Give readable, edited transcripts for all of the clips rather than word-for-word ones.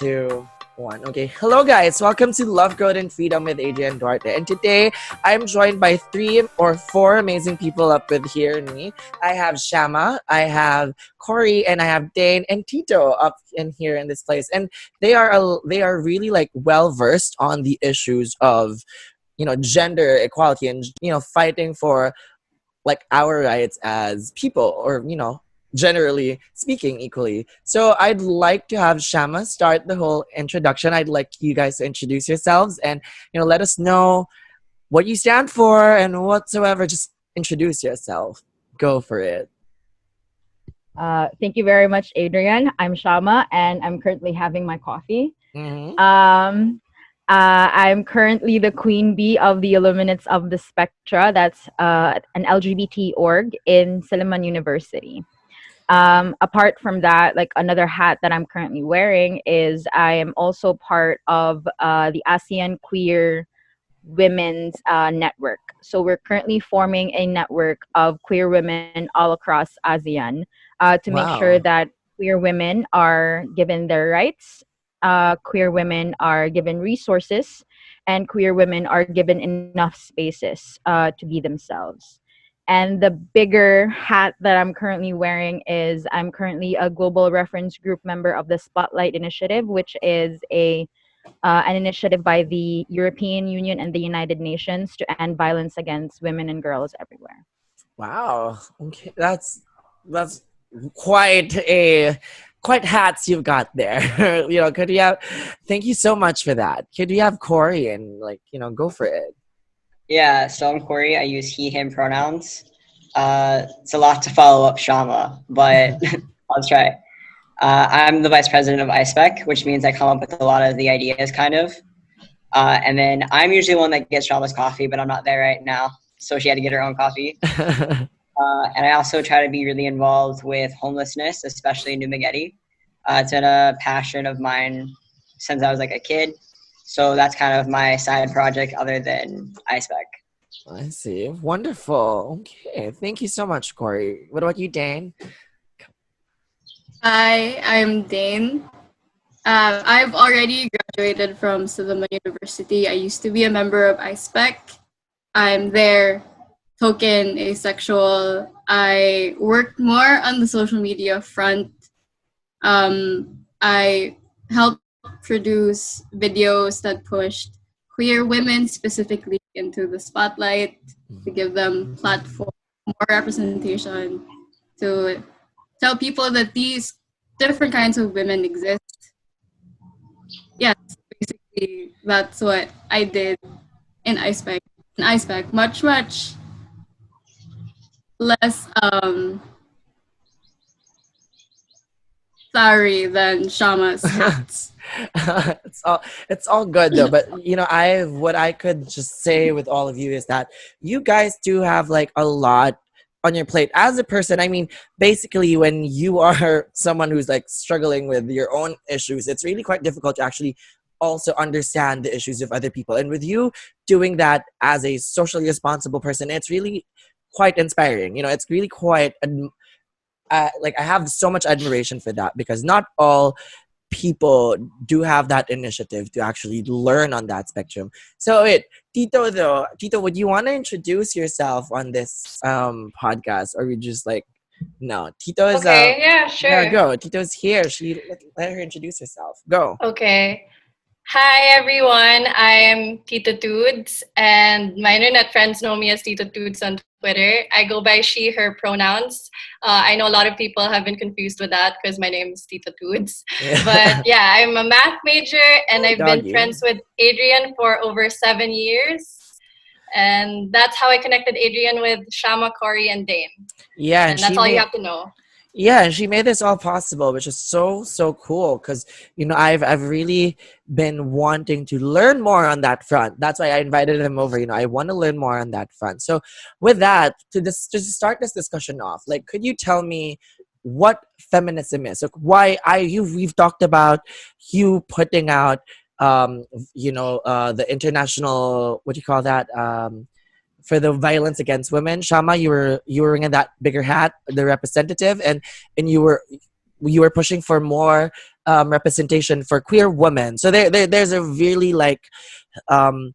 2, 1. Okay. Hello, guys. Welcome to Love, Growth, and Freedom with Adrian Duarte. And today, I'm joined by 3 or 4 amazing people up with here and me. I have Shama, I have Corey, and I have Dane and Tito up in here in this place. And they are really like well versed on the issues of gender equality and fighting for like our rights as people, or generally speaking, equally. So I'd like to have Shama start the whole introduction. I'd like you guys to introduce yourselves and let us know what you stand for and whatsoever. Just introduce yourself. Go for it. Thank you very much, Adrian. I'm Shama, and I'm currently having my coffee. Mm-hmm. I'm currently the queen bee of the Illuminates of the Spectra. That's an LGBT org in Siliman University. Apart from that, like another hat that I'm currently wearing is I am also part of the ASEAN Queer Women's Network. So we're currently forming a network of queer women all across ASEAN to make sure that queer women are given their rights, queer women are given resources, and queer women are given enough spaces to be themselves. And the bigger hat that I'm currently wearing is I'm currently a global reference group member of the Spotlight Initiative, which is an initiative by the European Union and the United Nations to end violence against women and girls everywhere. Wow. Okay, that's quite hats you've got there. Could you have? Thank you so much for that. Could we have Corey and go for it? Yeah, so I'm Corey. I use he, him pronouns. It's a lot to follow up Shama, but I'll try. I'm the vice president of iSpec, which means I come up with a lot of the ideas, kind of. And then I'm usually the one that gets Shama's coffee, but I'm not there right now, so she had to get her own coffee. And I also try to be really involved with homelessness, especially in Dumaguete. It's been a passion of mine since I was like a kid. So that's kind of my side project other than iSpec. I see. Wonderful. Okay. Thank you so much, Corey. What about you, Dane? Hi, I'm Dane. I've already graduated from Siliman University. I used to be a member of iSpec. I'm their token asexual. I worked more on the social media front. I helped produce videos that pushed queer women specifically into the spotlight to give them platform, more representation, to tell people that these different kinds of women exist. Yes, basically that's what I did in iSpec. In iSpec, much less sorry than Shama's hats. it's all good though, but what I could just say with all of you is that you guys do have like a lot on your plate as a person. I mean, basically when you are someone who's like struggling with your own issues, it's really quite difficult to actually also understand the issues of other people. And with you doing that as a socially responsible person, it's really quite inspiring. It's really quite like I have so much admiration for that, because not all people do have that initiative to actually learn on that spectrum. So Tito, would you want to introduce yourself on this podcast, or we just like no? Tito is okay. Yeah, sure. Yeah, go. Tito's here. Let her introduce herself. Go. Okay. Hi everyone, I'm Tito Toods, and my internet friends know me as Tito Toods on Twitter. I go by she, her pronouns. I know a lot of people have been confused with that because my name is Tito Toods. Yeah. But yeah, I'm a math major, and I've been friends with Adrian for over 7 years. And that's how I connected Adrian with Shama, Corey, and Dane. Yeah, and that's all you have to know. Yeah, and she made this all possible, which is so cool, because I've really been wanting to learn more on that front. That's why I invited him over. I want to learn more on that front. So with that, to start this discussion off, like, could you tell me what feminism is? Like, we've talked about you putting out the international, what do you call that, for the violence against women. Shama, you were wearing that bigger hat, the representative, and you were you were pushing for more representation for queer women. So there's a really like um,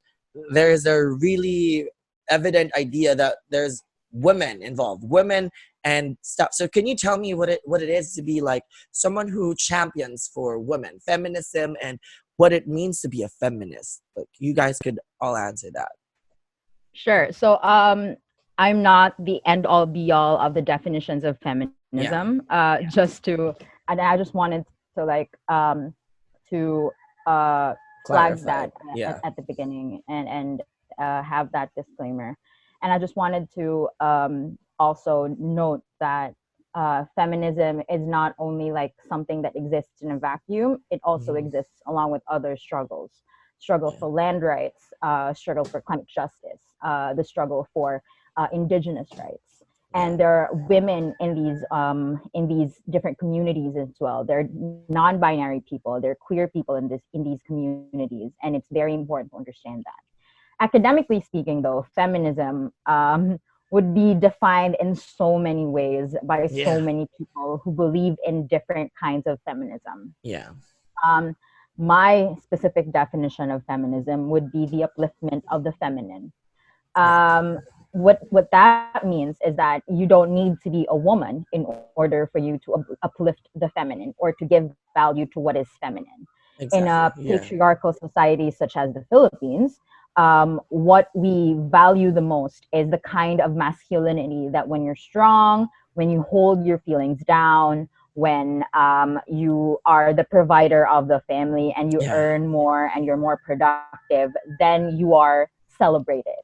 there's a really evident idea that there's women involved, women and stuff. So can you tell me what it is to be like someone who champions for women, feminism, and what it means to be a feminist? Like, you guys could all answer that. Sure. So I'm not the end all be all of the definitions of feminism. Just to, and I just wanted to like to flag Clarify. that Yeah. at the beginning and have that disclaimer. And I just wanted to also note that feminism is not only like something that exists in a vacuum, it also exists along with other struggles. Struggle for land rights, struggle for climate justice, the struggle for indigenous rights. And there are women in these different communities as well. There are non-binary people, there are queer people in these communities, and it's very important to understand that. Academically speaking, though, feminism would be defined in so many ways by so many people who believe in different kinds of feminism. Yeah. My specific definition of feminism would be the upliftment of the feminine. What that means is that you don't need to be a woman in order for you to uplift the feminine or to give value to what is feminine. Exactly. In a patriarchal society such as the Philippines, what we value the most is the kind of masculinity that when you're strong, when you hold your feelings down, when you are the provider of the family and you earn more and you're more productive, then you are celebrated.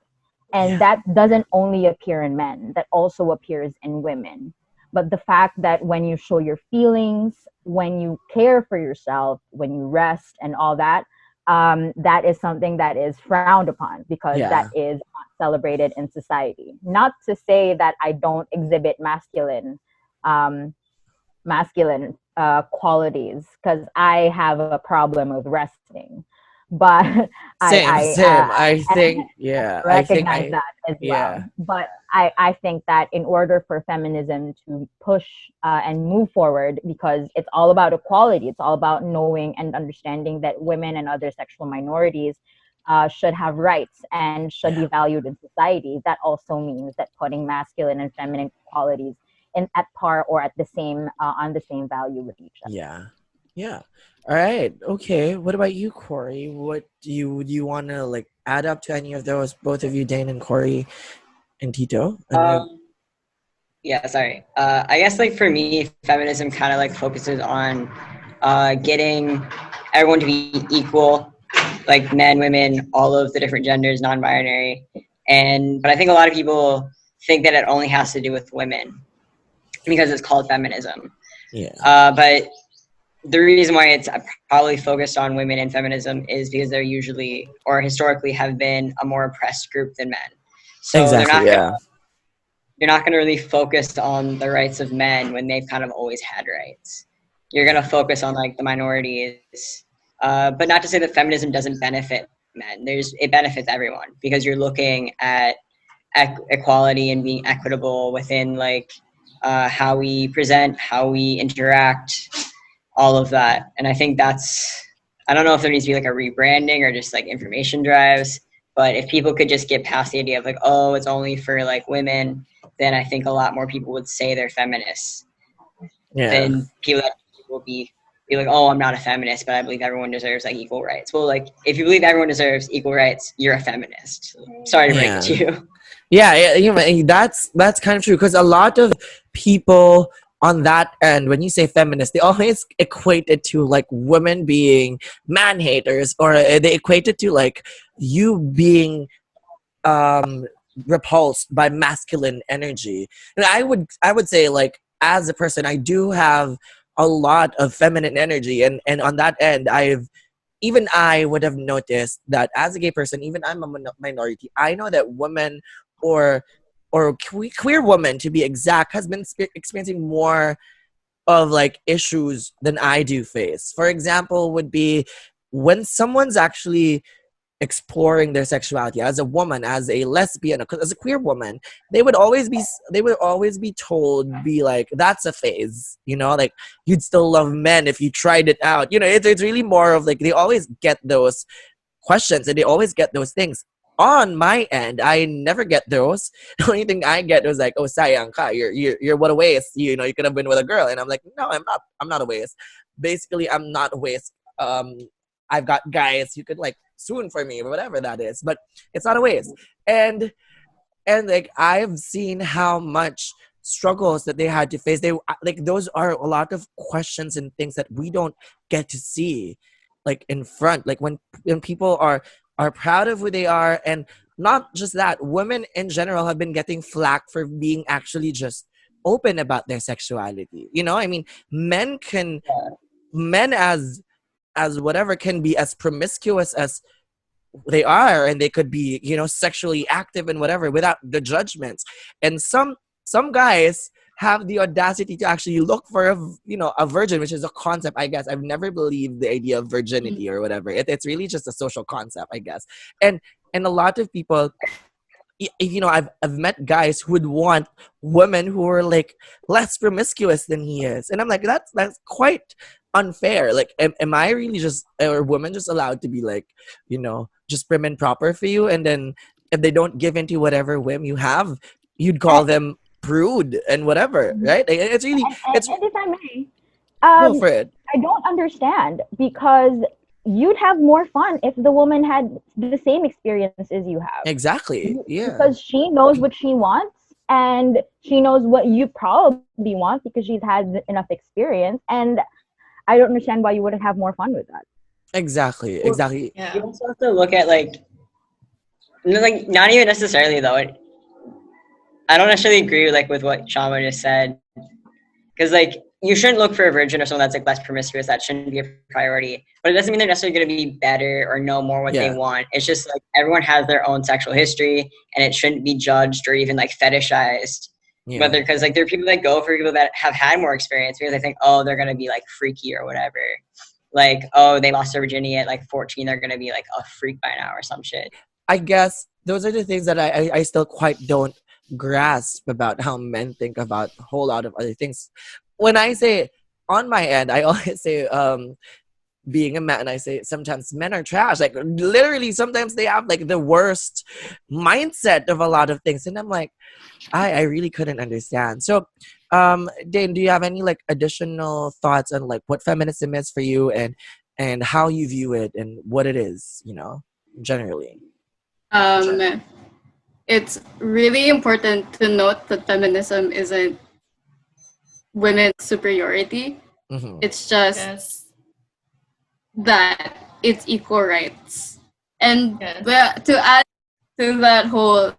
And that doesn't only appear in men, that also appears in women. But the fact that when you show your feelings, when you care for yourself, when you rest and all that, that is something that is frowned upon because that is not celebrated in society. Not to say that I don't exhibit masculine qualities, because I have a problem with resting, but I think recognize that as well. But I think that in order for feminism to push and move forward, because it's all about equality, it's all about knowing and understanding that women and other sexual minorities should have rights and should be valued in society. That also means that putting masculine and feminine qualities at par or at the same on the same value with each other. All right, okay, what about you, Corey? What do you want to like add up to any of those, both of you, Dane and Corey and Tito? I guess like for me, feminism kind of like focuses on getting everyone to be equal, like men, women, all of the different genders, non-binary. But I think a lot of people think that it only has to do with women because it's called feminism. But the reason why it's probably focused on women and feminism is because they're usually or historically have been a more oppressed group than men. So they're not going to really focus on the rights of men when they've kind of always had rights. You're going to focus on like the minorities, but not to say that feminism doesn't benefit men. It benefits everyone because you're looking at equality and being equitable within like how we present, how we interact, all of that. And I think I don't know if there needs to be like a rebranding or just like information drives, but if people could just get past the idea of like, oh, it's only for like women, then I think a lot more people would say they're feminists. Then people will be like, oh, I'm not a feminist, but I believe everyone deserves like equal rights. Well, like if you believe everyone deserves equal rights, you're a feminist. Sorry to break it to you. That's kind of true, because a lot of people on that end, when you say feminist, they always equate it to like women being man haters, or they equate it to like you being repulsed by masculine energy. And I would say, like, as a person, I do have a lot of feminine energy, and on that end, I would have noticed that as a gay person, even I'm a minority, I know that women or queer women, to be exact, has been experiencing more of like issues than I do face. For example, would be when someone's actually exploring their sexuality as a woman, as a lesbian, as a queer woman, they would always be told, be like, that's a phase, you know, like you'd still love men if you tried it out, you know. It's really more of like they always get those questions and they always get those things. On my end, I never get those. The only thing I get was like, oh, sayang ka, you're what a waste, you know, you could have been with a girl. And I'm like, no, I'm not a waste. Basically, I'm not a waste. I've got guys who could like swoon for me or whatever that is, but it's not a waste. And like I've seen how much struggles that they had to face. They like those are a lot of questions and things that we don't get to see like in front. Like when people are proud of who they are, and not just that, women in general have been getting flack for being actually just open about their sexuality. You know, I mean, men as whatever can be as promiscuous as they are, and they could be, you know, sexually active and whatever without the judgments. And some guys have the audacity to actually look for a virgin, which is a concept, I guess. I've never believed the idea of virginity or whatever. It's really just a social concept, I guess. And a lot of people, you know, I've met guys who would want women who are like less promiscuous than he is, and I'm like, that's quite unfair. Like, am I really just, or women just allowed to be like, you know, just prim and proper for you, and then if they don't give into whatever whim you have, you'd call them prude and whatever, right? It's really, it's And if I may, go for it. I don't understand, because you'd have more fun if the woman had the same experience as you have. Exactly. Yeah. Because she knows what she wants, and she knows what you probably want because she's had enough experience. And I don't understand why you wouldn't have more fun with that. Exactly. Yeah. You also have to look at like not even necessarily though. I don't necessarily agree with what Shama just said, because like you shouldn't look for a virgin or someone that's like less promiscuous. That shouldn't be a priority. But it doesn't mean they're necessarily going to be better or know more what they want. It's just like everyone has their own sexual history, and it shouldn't be judged or even like fetishized. Yeah. But because like there are people that go for people that have had more experience because they think, oh, they're going to be like freaky or whatever. Like, oh, they lost their virginity at like 14, they're going to be like a freak by now or some shit. I guess those are the things that I still quite don't grasp about how men think about a whole lot of other things. When I say on my end, I always say being a man, I say sometimes men are trash. Like literally sometimes they have like the worst mindset of a lot of things. And I'm like, I really couldn't understand. So Dane, do you have any like additional thoughts on like what feminism is for you, and how you view it and what it is, you know, generally? It's really important to note that feminism isn't women's superiority. Mm-hmm. It's just that it's equal rights. And to add to that whole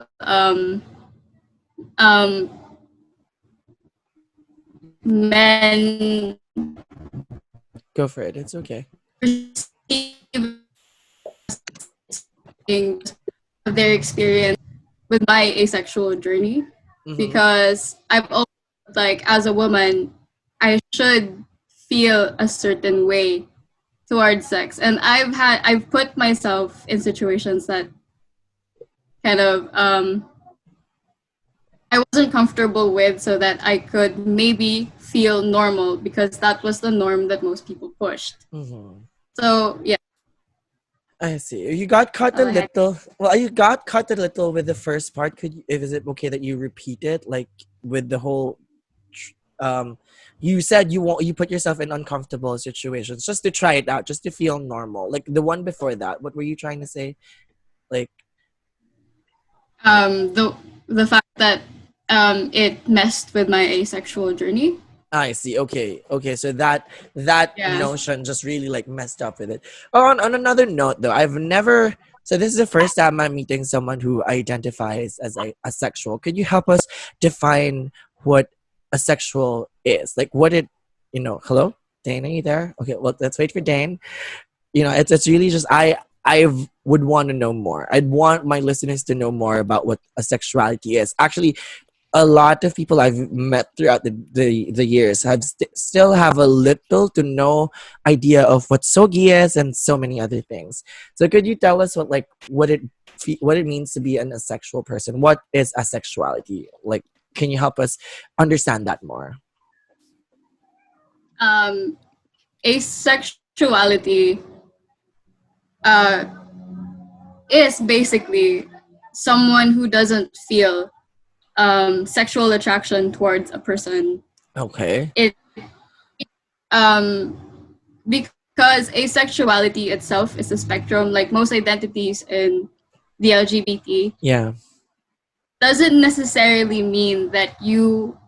men Go for it. It's okay. Their experience with my asexual journey, because I've always like, as a woman, I should feel a certain way towards sex, and I've put myself in situations that kind of I wasn't comfortable with, so that I could maybe feel normal, because that was the norm that most people pushed. So yeah. I see. You got cut a little. Well, you got cut a little with the first part. Is it okay that you repeat it, like with the whole? You said you put yourself in uncomfortable situations just to try it out, just to feel normal. Like the one before that, what were you trying to say? Like, the fact that it messed with my asexual journey. I see. Okay. So that notion just really like messed up with it. On another note, though, I've never. So this is the first time I'm meeting someone who identifies as asexual. Could you help us define what asexual is? Like, what it, you know? Hello, Dane, are you there? Okay. Well, let's wait for Dane. You know, it's really just I would want to know more. I'd want my listeners to know more about what asexuality is. Actually, a lot of people I've met throughout the years have still have a little to no idea of what sogi is and so many other things. So could you tell us what it means to be an asexual person? What is asexuality? Like, can you help us understand that more? Asexuality is basically someone who doesn't feel sexual attraction towards a person. Okay. It because asexuality itself is a spectrum, like most identities in the LGBT. Yeah. Doesn't necessarily mean that you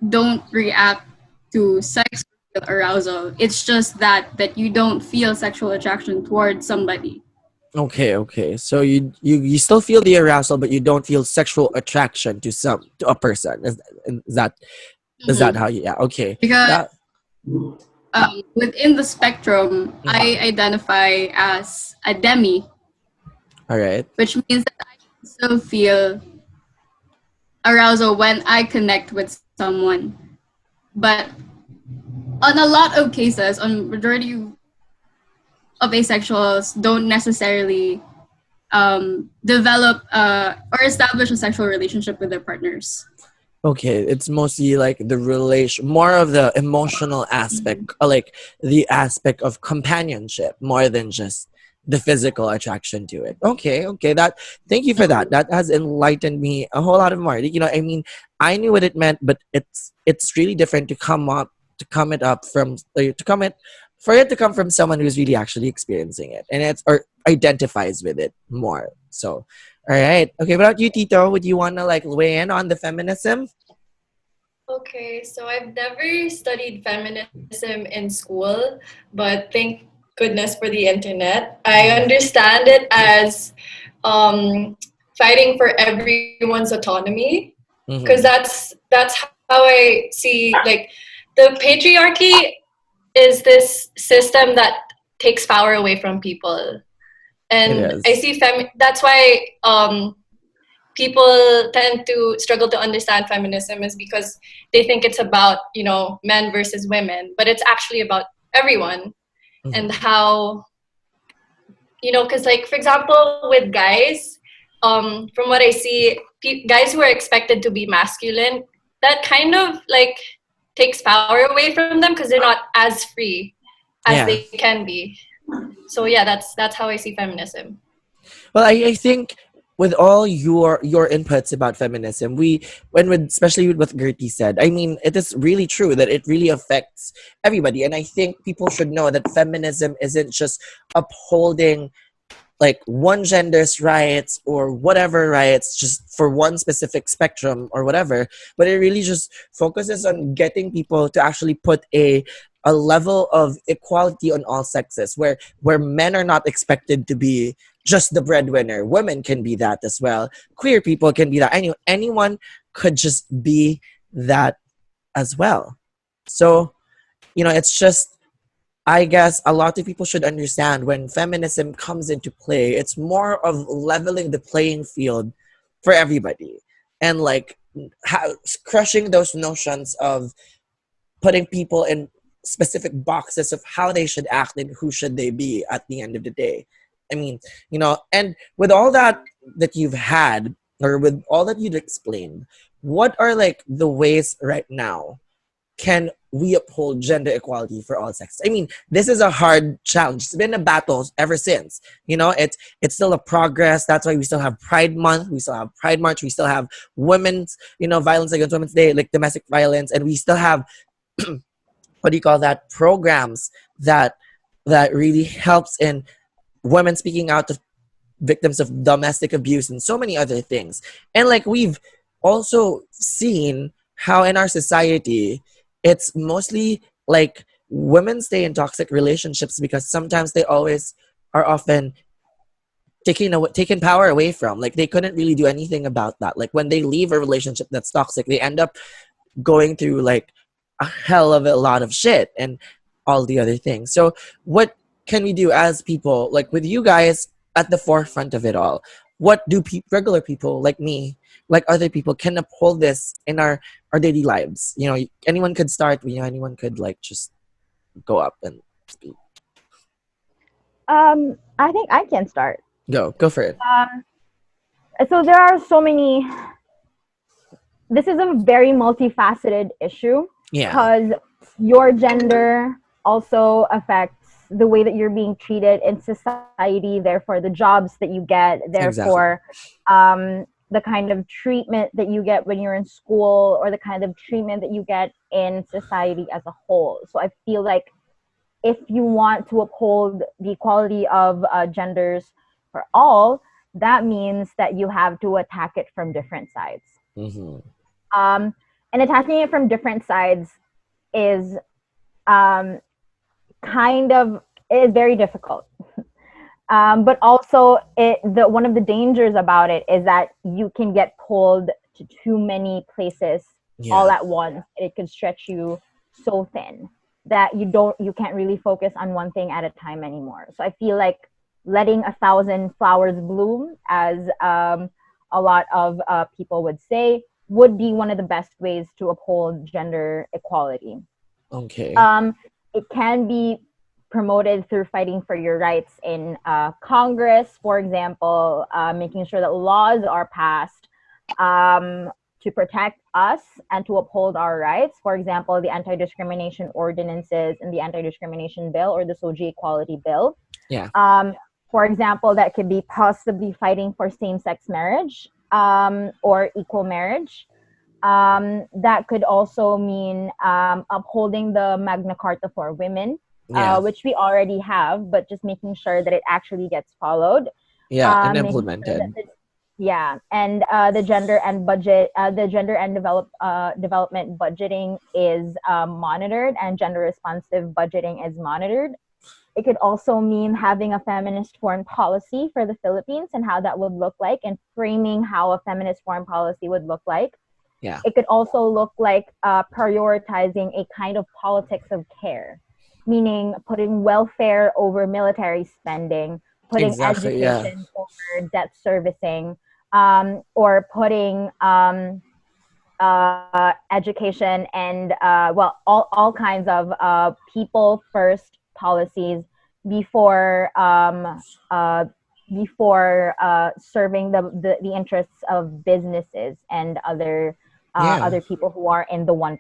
don't react to sex arousal. It's just that you don't feel sexual attraction towards somebody. Okay. So you still feel the arousal, but you don't feel sexual attraction to a person. Is that is that how you? Yeah. Okay. Because That. within the spectrum, I identify as a demi, All right. which means that I can still feel arousal when I connect with someone. But on a lot of cases, on majority of asexuals don't necessarily develop or establish a sexual relationship with their partners. Okay, it's mostly like the relation, more of the emotional aspect, like the aspect of companionship, more than just the physical attraction to it. Okay. Thank you for that. That has enlightened me a whole lot of more. I mean, I knew what it meant, but it's really different to come it up from to come it for it to come from someone who's really actually experiencing it and it's or identifies with it more. So, all right. Okay, what about you, Tito? Would you want to weigh in on the feminism? Okay, so I've never studied feminism in school, but thank goodness for the internet. I understand it as fighting for everyone's autonomy, because that's how I see the patriarchy is this system that takes power away from people, and I see that's why people tend to struggle to understand feminism is because they think it's about men versus women, but it's actually about everyone. And how because for example with guys, from what I see, guys who are expected to be masculine, that kind of takes power away from them because they're not as free as they can be. So yeah, that's how I see feminism. Well, I think with all your inputs about feminism, especially with what Gertie said, I mean, it is really true that it really affects everybody. And I think people should know that feminism isn't just upholding one gender's rights or whatever rights just for one specific spectrum or whatever, but it really just focuses on getting people to actually put a level of equality on all sexes where men are not expected to be just the breadwinner. Women can be that as well. Queer people can be that. Anyone could just be that as well. So, it's just, I guess a lot of people should understand when feminism comes into play, it's more of leveling the playing field for everybody and crushing those notions of putting people in specific boxes of how they should act and who should they be at the end of the day. I mean, and with all that you've had, or with all that you've explained, what are the ways right now can we uphold gender equality for all sexes? I mean, this is a hard challenge. It's been a battle ever since. It's still a progress. That's why we still have Pride Month. We still have Pride March. We still have women's, violence against women's day, domestic violence, and we still have what do you call that? Programs that really helps in women speaking out to victims of domestic abuse and so many other things. And we've also seen how in our society it's mostly women stay in toxic relationships because sometimes they always are often taken power away from. They couldn't really do anything about that. When they leave a relationship that's toxic, they end up going through a hell of a lot of shit and all the other things. So what can we do as people, with you guys at the forefront of it all? what do regular people like me, like other people, can uphold this in our daily lives? You know, anyone could start. You know, anyone could like just go up and speak. I think I can start. Go for it. So there are so many. This is a very multifaceted issue Yeah. because your gender also affects the way that you're being treated in society, therefore the jobs that you get, therefore the kind of treatment that you get when you're in school, or the kind of treatment that you get in society as a whole. So I feel like if you want to uphold the equality of genders for all, that means that you have to attack it from different sides. Mm-hmm. And attacking it from different sides is is very difficult. But also, one of the dangers about it is that you can get pulled to too many places all at once. It could stretch you so thin that you can't really focus on one thing at a time anymore. So I feel like letting 1,000 flowers bloom, as a lot of people would say, would be one of the best ways to uphold gender equality. Okay. It can be promoted through fighting for your rights in Congress, for example, making sure that laws are passed to protect us and to uphold our rights. For example, the anti-discrimination ordinances and the anti-discrimination bill, or the SOGI equality bill. Yeah. For example, that could be possibly fighting for same-sex marriage or equal marriage. That could also mean upholding the Magna Carta for women, which we already have, but just making sure that it actually gets followed. And implemented. And the gender and development budgeting is monitored, and gender responsive budgeting is monitored. It could also mean having a feminist foreign policy for the Philippines and how that would look like, and framing how a feminist foreign policy would look like. Yeah. It could also look like prioritizing a kind of politics of care, meaning putting welfare over military spending, putting education over debt servicing, or putting education and all kinds of people first policies before serving the interests of businesses and other people who are in the 1%,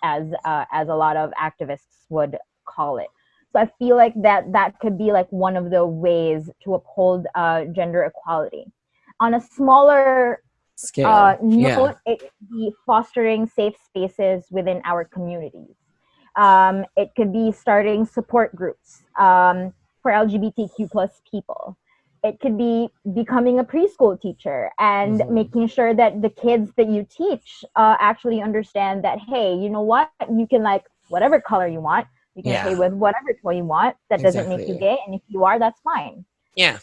as a lot of activists would call it. So I feel like that could be like one of the ways to uphold gender equality. On a smaller scale, it could be fostering safe spaces within our communities. It could be starting support groups for LGBTQ plus people. It could be becoming a preschool teacher and making sure that the kids that you teach actually understand that, hey, you know what? You can like whatever color you want. You can play with whatever toy you want. That doesn't make you gay. And if you are, that's fine. Yeah.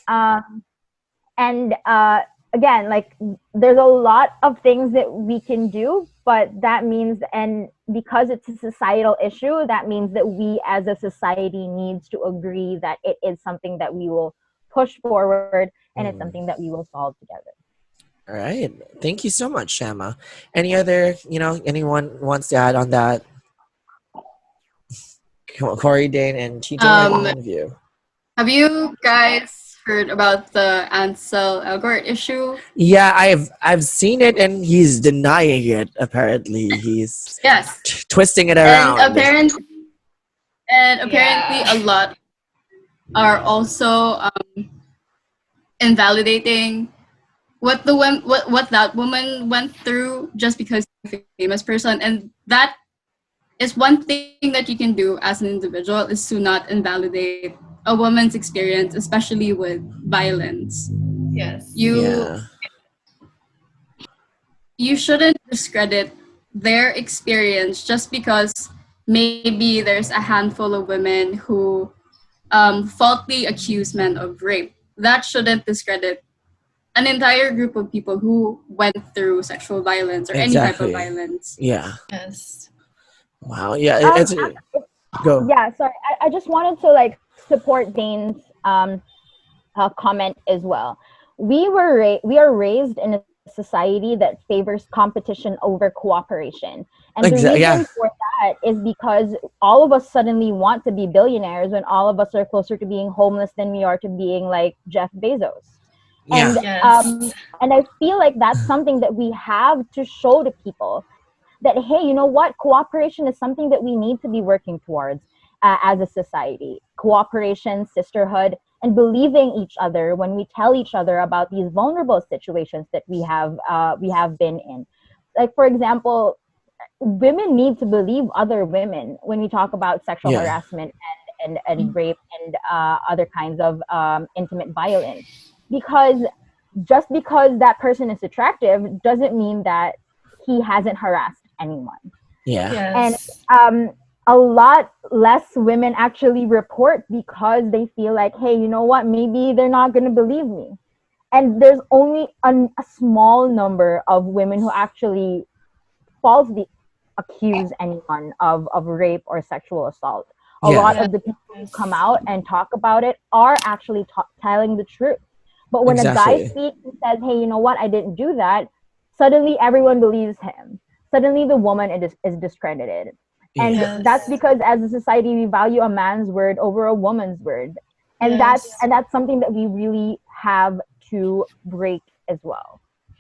And again, like there's a lot of things that we can do, but that means, and because it's a societal issue, that means that we as a society needs to agree that it is something that we will push forward, and it's something that we will solve together. All right. Thank you so much, Shama. Any other, anyone wants to add on that? Corey, Dane, and Tito, one of you. Have you guys heard about the Ansel Elgort issue? Yeah, I've seen it, and he's denying it. Apparently, he's twisting it around. And apparently, a lot are also invalidating what that woman went through just because she's a famous person, and that is one thing that you can do as an individual, is to not invalidate a woman's experience, especially with violence. Yes. You shouldn't discredit their experience just because maybe there's a handful of women who falsely accuse men of rape. That shouldn't discredit an entire group of people who went through sexual violence or any type of violence. Yeah. Yes. Wow. Yeah. Go. Yeah. Sorry. I just wanted to like support Dane's comment as well. we are raised in a society that favors competition over cooperation. And the Yeah. reason for that is because all of us suddenly want to be billionaires when all of us are closer to being homeless than we are to being like Jeff Bezos. Yeah. And I feel like that's something that we have to show to people, that hey, you know what, cooperation is something that we need to be working towards as a society. Cooperation, sisterhood, and believing each other when we tell each other about these vulnerable situations that we have been in. Like, for example, women need to believe other women when we talk about sexual Yeah. harassment and rape and other kinds of intimate violence, because just because that person is attractive doesn't mean that he hasn't harassed anyone. Yeah. And a lot less women actually report because they feel like, hey, you know what, maybe they're not going to believe me. And there's only a small number of women who actually falsely accuse anyone of rape or sexual assault. A lot of the people who come out and talk about it are actually telling the truth. But when a guy Exactly. speaks and says, hey, you know what, I didn't do that, suddenly everyone believes him. Suddenly the woman is discredited. And that's because as a society, we value a man's word over a woman's word. And that's something that we really have to break as well.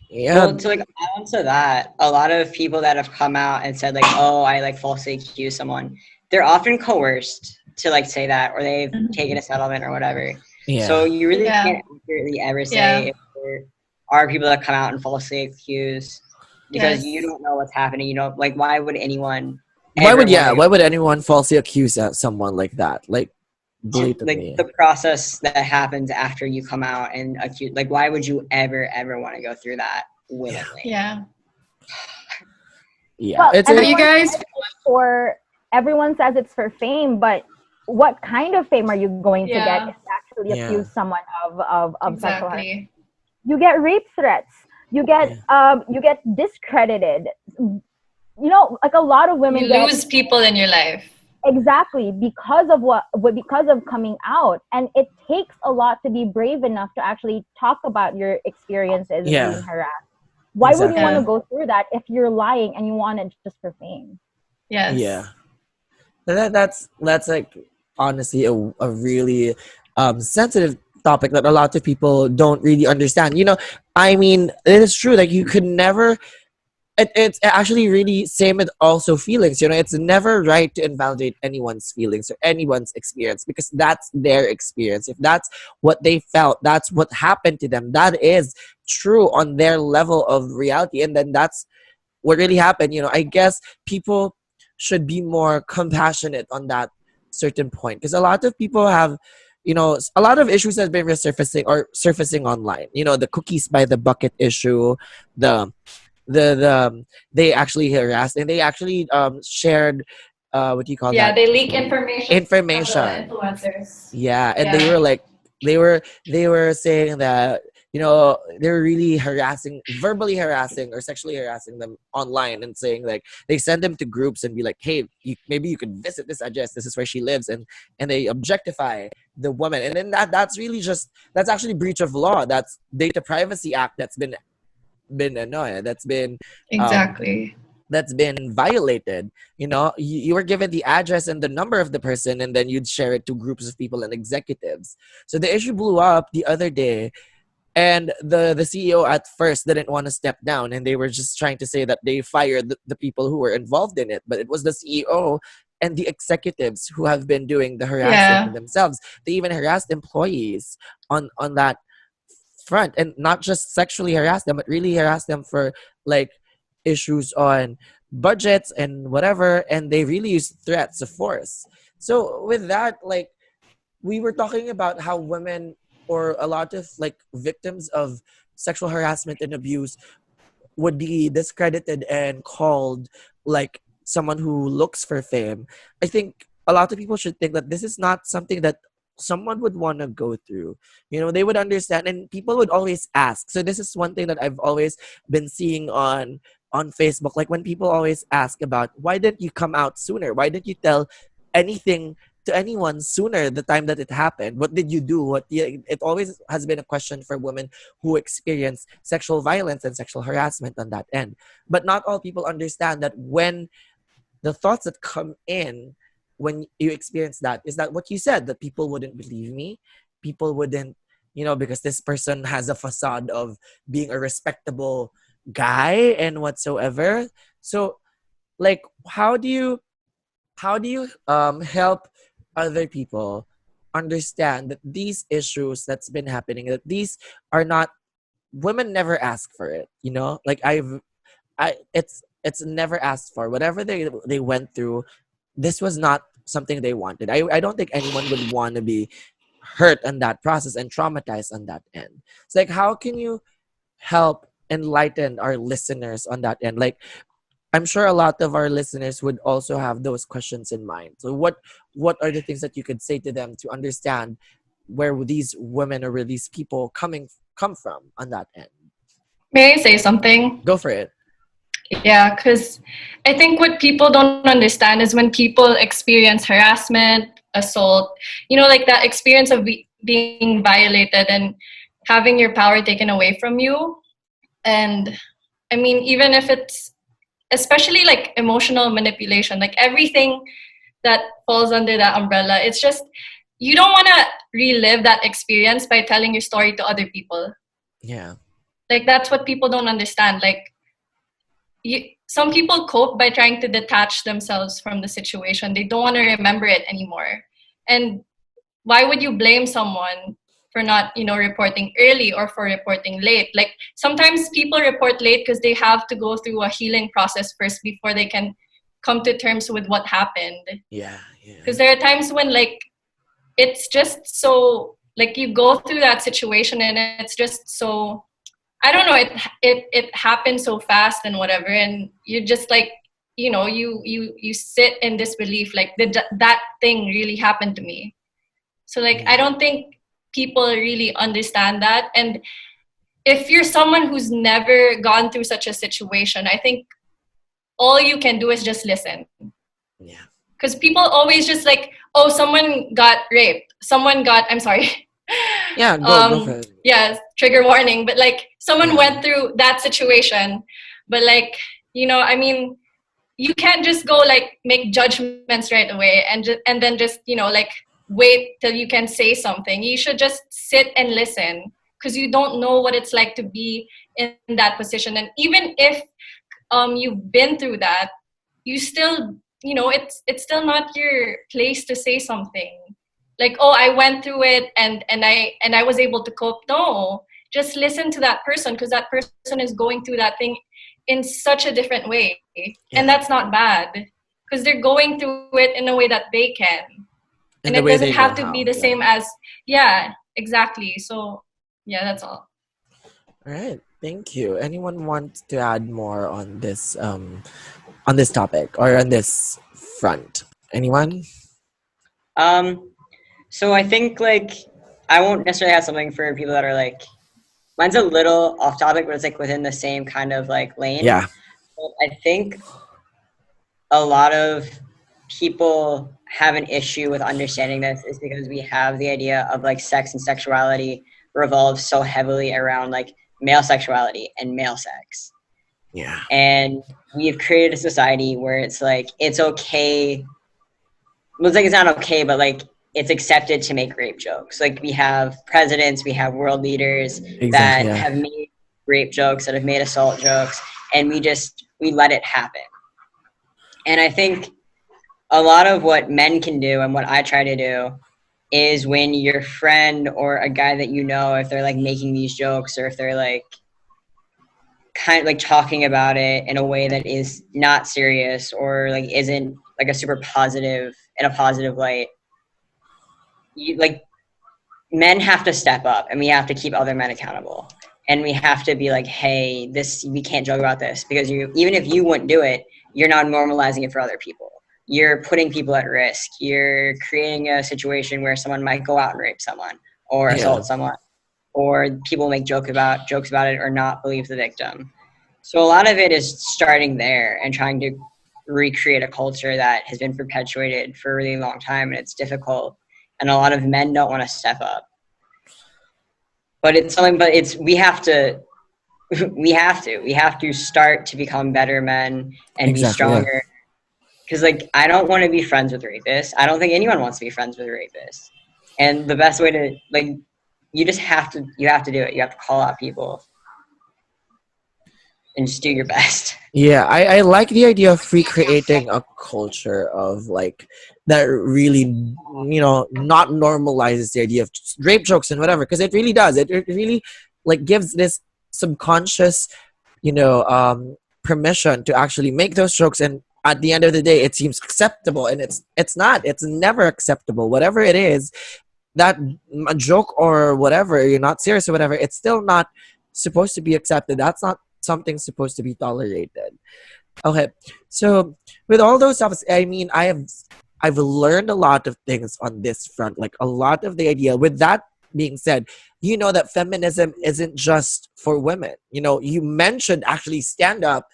Yeah. Well, to like add on to that, a lot of people that have come out and said like, "Oh, I like falsely accused someone," they're often coerced to like say that, or they've taken a settlement or whatever. Yeah. So you really can't accurately ever say if there are people that come out and falsely accuse, because you don't know what's happening. You know, like why would anyone? Why would anyone falsely accuse someone like that? Like blatantly. Like the process that happens after you come out and accuse, like why would you ever want to go through that willingly? Yeah. Well, It's you guys for everyone says it's for fame, but what kind of fame are you going to get if you actually accuse someone of sexual harassment? You get rape threats. You get discredited. You know, like a lot of women lose people in your life. Exactly, because of coming out. And it takes a lot to be brave enough to actually talk about your experiences being harassed. Why would you want to go through that if you're lying and you want it just for fame? Yeah. That's like honestly a really sensitive topic that a lot of people don't really understand. You know, I mean, it is true that you could never. It's actually really same with also feelings. You know, it's never right to invalidate anyone's feelings or anyone's experience, because that's their experience. If that's what they felt, that's what happened to them, that is true on their level of reality, and then that's what really happened. You know, I guess people should be more compassionate on that certain point, because a lot of people have, you know, a lot of issues have been surfacing online. You know, the cookies by the bucket issue, the they actually harassed and they actually shared what do you call that? They leak information from the influencers. And they were like they were saying that, you know, they were really verbally harassing or sexually harassing them online, and saying like they send them to groups and be like, hey, maybe you could visit this address, this is where she lives, and they objectify the woman. And then that's actually breach of law. That's Data Privacy Act that's been that's been violated. You know, you were given the address and the number of the person, and then you'd share it to groups of people and executives. So the issue blew up the other day, and the CEO at first didn't want to step down, and they were just trying to say that they fired the people who were involved in it, but it was the CEO and the executives who have been doing the harassing themselves. They even harassed employees on that front, and not just sexually harass them, but really harass them for like issues on budgets and whatever, and they really use threats of force. So with that, like, we were talking about how women, or a lot of like victims of sexual harassment and abuse, would be discredited and called like someone who looks for fame. I think a lot of people should think that this is not something that someone would want to go through. You know, they would understand, and people would always ask. So this is one thing that I've always been seeing on Facebook, like when people always ask about, why didn't you come out sooner, why didn't you tell anything to anyone sooner the time that it happened? What did you do? It always has been a question for women who experience sexual violence and sexual harassment on that end. But not all people understand that when the thoughts that come in when you experience that is that what you said, that people wouldn't believe me, people wouldn't, because this person has a facade of being a respectable guy and whatsoever. So like how do you help other people understand that these issues that's been happening, that these are not, women never ask for it, like it's never asked for. Whatever they went through, this was not something they wanted. I don't think anyone would want to be hurt on that process and traumatized on that end. It's like, how can you help enlighten our listeners on that end? Like, I'm sure a lot of our listeners would also have those questions in mind. So what are the things that you could say to them to understand where these women or where these people come from on that end? May I say something? Go for it. Yeah, because I think what people don't understand is when people experience harassment, assault, like that experience of being violated and having your power taken away from you. And I mean, even if it's especially like emotional manipulation, like everything that falls under that umbrella, it's just, you don't want to relive that experience by telling your story to other people. Yeah. Like, that's what people don't understand. Like, some people cope by trying to detach themselves from the situation. They don't want to remember it anymore. And why would you blame someone for not, reporting early or for reporting late? Like, sometimes people report late because they have to go through a healing process first before they can come to terms with what happened. Yeah. Because there are times when, like, it's just so, like, you go through that situation and it's just so, I don't know, it happens so fast and whatever, and you just like, you sit in disbelief, like that thing really happened to me. So like, I don't think people really understand that. And if you're someone who's never gone through such a situation, I think all you can do is just listen. Yeah. Because people always just like, oh, someone got raped, I'm sorry. Yeah, go for it. Yeah, trigger warning. But like, someone went through that situation, but like, I mean, you can't just go like make judgments right away and then just like wait till you can say something. You should just sit and listen, because you don't know what it's like to be in that position. And even if you've been through that, you still, it's still not your place to say something like, oh, I went through it and I was able to cope. No, just listen to that person, because that person is going through that thing in such a different way. And that's not bad, because they're going through it in a way that they can. And it doesn't have to be the same as, exactly. So yeah, that's all. All right, thank you. Anyone want to add more on this topic or on this front? Anyone? So I think like I won't necessarily have something for people that are like, mine's a little off topic, but it's like within the same kind of like lane. Yeah. But I think a lot of people have an issue with understanding this is because we have the idea of like sex and sexuality revolves so heavily around like male sexuality and male sex. Yeah. And we've created a society where it's like, it's okay. Well, it's like, it's not okay, but like, it's accepted to make rape jokes. Like, we have presidents, we have world leaders that have made rape jokes, that have made assault jokes, and we let it happen. And I think a lot of what men can do and what I try to do is when your friend or a guy that if they're like making these jokes, or if they're like kind of like talking about it in a way that is not serious or like isn't like a super positive, in a positive light, men have to step up, and we have to keep other men accountable, and we have to be like, hey, we can't joke about this, because even if you wouldn't do it, you're not normalizing it for other people. You're putting people at risk. You're creating a situation where someone might go out and rape someone or assault someone, or people make jokes about it or not believe the victim. So a lot of it is starting there and trying to recreate a culture that has been perpetuated for a really long time, and it's difficult. And a lot of men don't want to step up. But it's something. But it's we have to start to become better men and be Exactly. Yeah. stronger. Because like I don't want to be friends with rapists. I don't think anyone wants to be friends with rapists. And the best way to like you have to do it. You have to call out people and just do your best. Yeah, I like the idea of recreating a culture of like that really, not normalizes the idea of rape jokes and whatever, because it really does. It really like gives this subconscious, permission to actually make those jokes, and at the end of the day, it seems acceptable, and it's not. It's never acceptable. Whatever it is, that a joke or whatever, you're not serious or whatever, it's still not supposed to be accepted. That's not something supposed to be tolerated. Okay, so with all those stuff, I mean, I've learned a lot of things on this front, like a lot of the idea. With that being said, that feminism isn't just for women. You mentioned actually stand up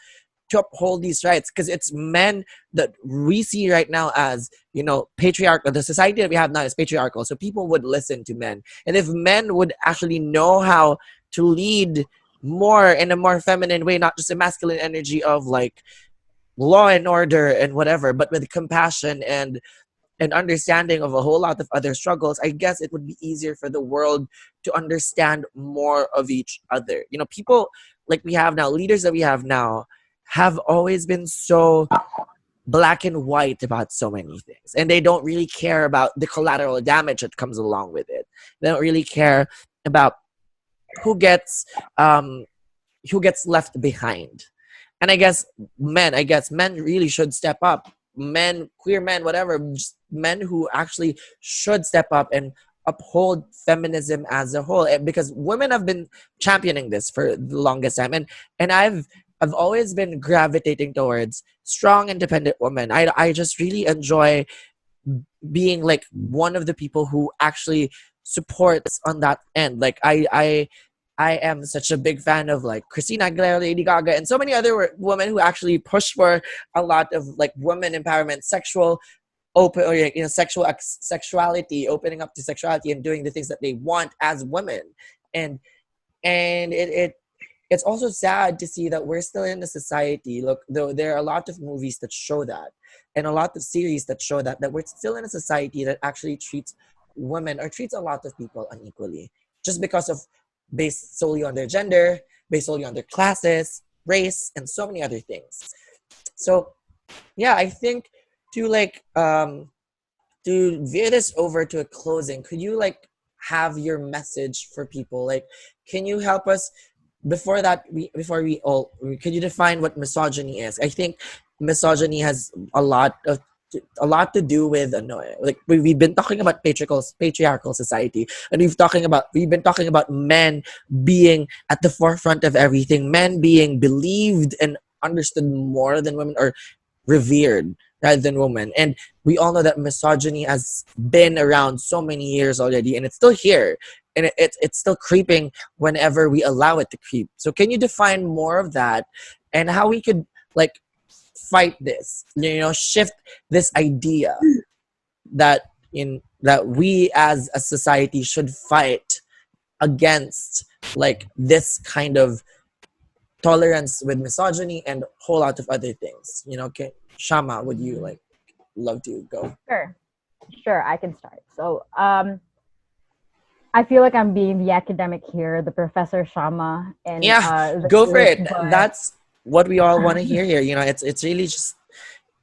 to uphold these rights, because it's men that we see right now as patriarchal. The society that we have now is patriarchal, so people would listen to men, and if men would actually know how to lead more in a more feminine way, not just a masculine energy of like law and order and whatever, but with compassion and understanding of a whole lot of other struggles, I guess it would be easier for the world to understand more of each other. People like we have now, leaders that we have now, have always been so black and white about so many things, and they don't really care about the collateral damage that comes along with it. They don't really care about who gets left behind. And I guess men really should step up. Men, queer men, whatever, just men who actually should step up and uphold feminism as a whole, because women have been championing this for the longest time, and I've always been gravitating towards strong, independent women. I just really enjoy being like one of the people who actually supports on that end. Like I am such a big fan of like Christina Aguilera, Lady Gaga, and so many other women who actually push for a lot of like women empowerment, sexual open, or sexuality, opening up to sexuality and doing the things that they want as women. And it's also sad to see that we're still in a society, look, though there are a lot of movies that show that, and a lot of series that show that we're still in a society that actually treats women or treats a lot of people unequally, just because of based solely on their gender, based solely on their classes, race, and so many other things. So yeah, I think to like to veer this over to a closing, could you like have your message for people? Like, can you help us before we all, could you define what misogyny is? I think misogyny has a lot to do with like we've been talking about patriarchal society, and we've been talking about men being at the forefront of everything, men being believed and understood more than women, or revered rather than women. And we all know that misogyny has been around so many years already, and it's still here, and it's still creeping whenever we allow it to creep. So can you define more of that, and how we could like fight this, shift this idea that we as a society should fight against like this kind of tolerance with misogyny and a whole lot of other things. Okay, Shama, would you like love to go? Sure, I can start. So I feel like I'm being the academic here, the Professor Shama, and go for it. That's what we all want to hear here. It's really just,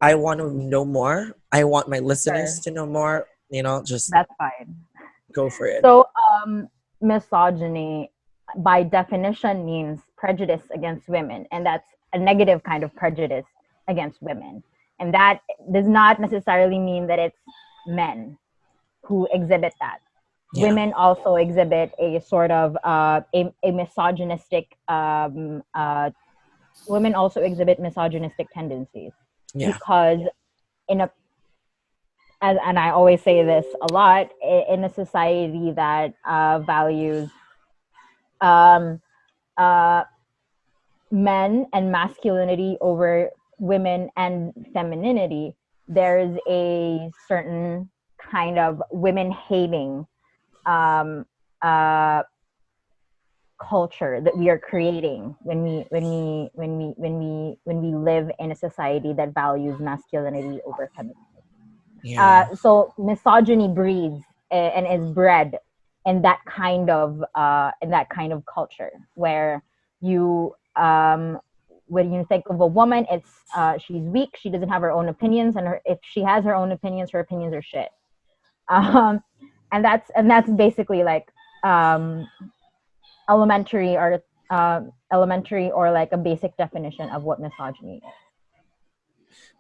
I want to know more. I want my listeners to know more. Just that's fine. Go for it. So misogyny by definition means prejudice against women, and that's a negative kind of prejudice against women. And that does not necessarily mean that it's men who exhibit that. Yeah. Women also exhibit a sort of a misogynistic women also exhibit misogynistic tendencies. Yeah. Because and I always say this a lot, in a society that values men and masculinity over women and femininity, there's a certain kind of women hating um, uh, culture that we are creating when we live in a society that values masculinity over femininity. Yeah. So misogyny breeds and is bred in that kind of culture where you when you think of a woman, it's she's weak, she doesn't have her own opinions, and if she has her opinions are shit. Um, and that's basically like um, elementary or like a basic definition of what misogyny is.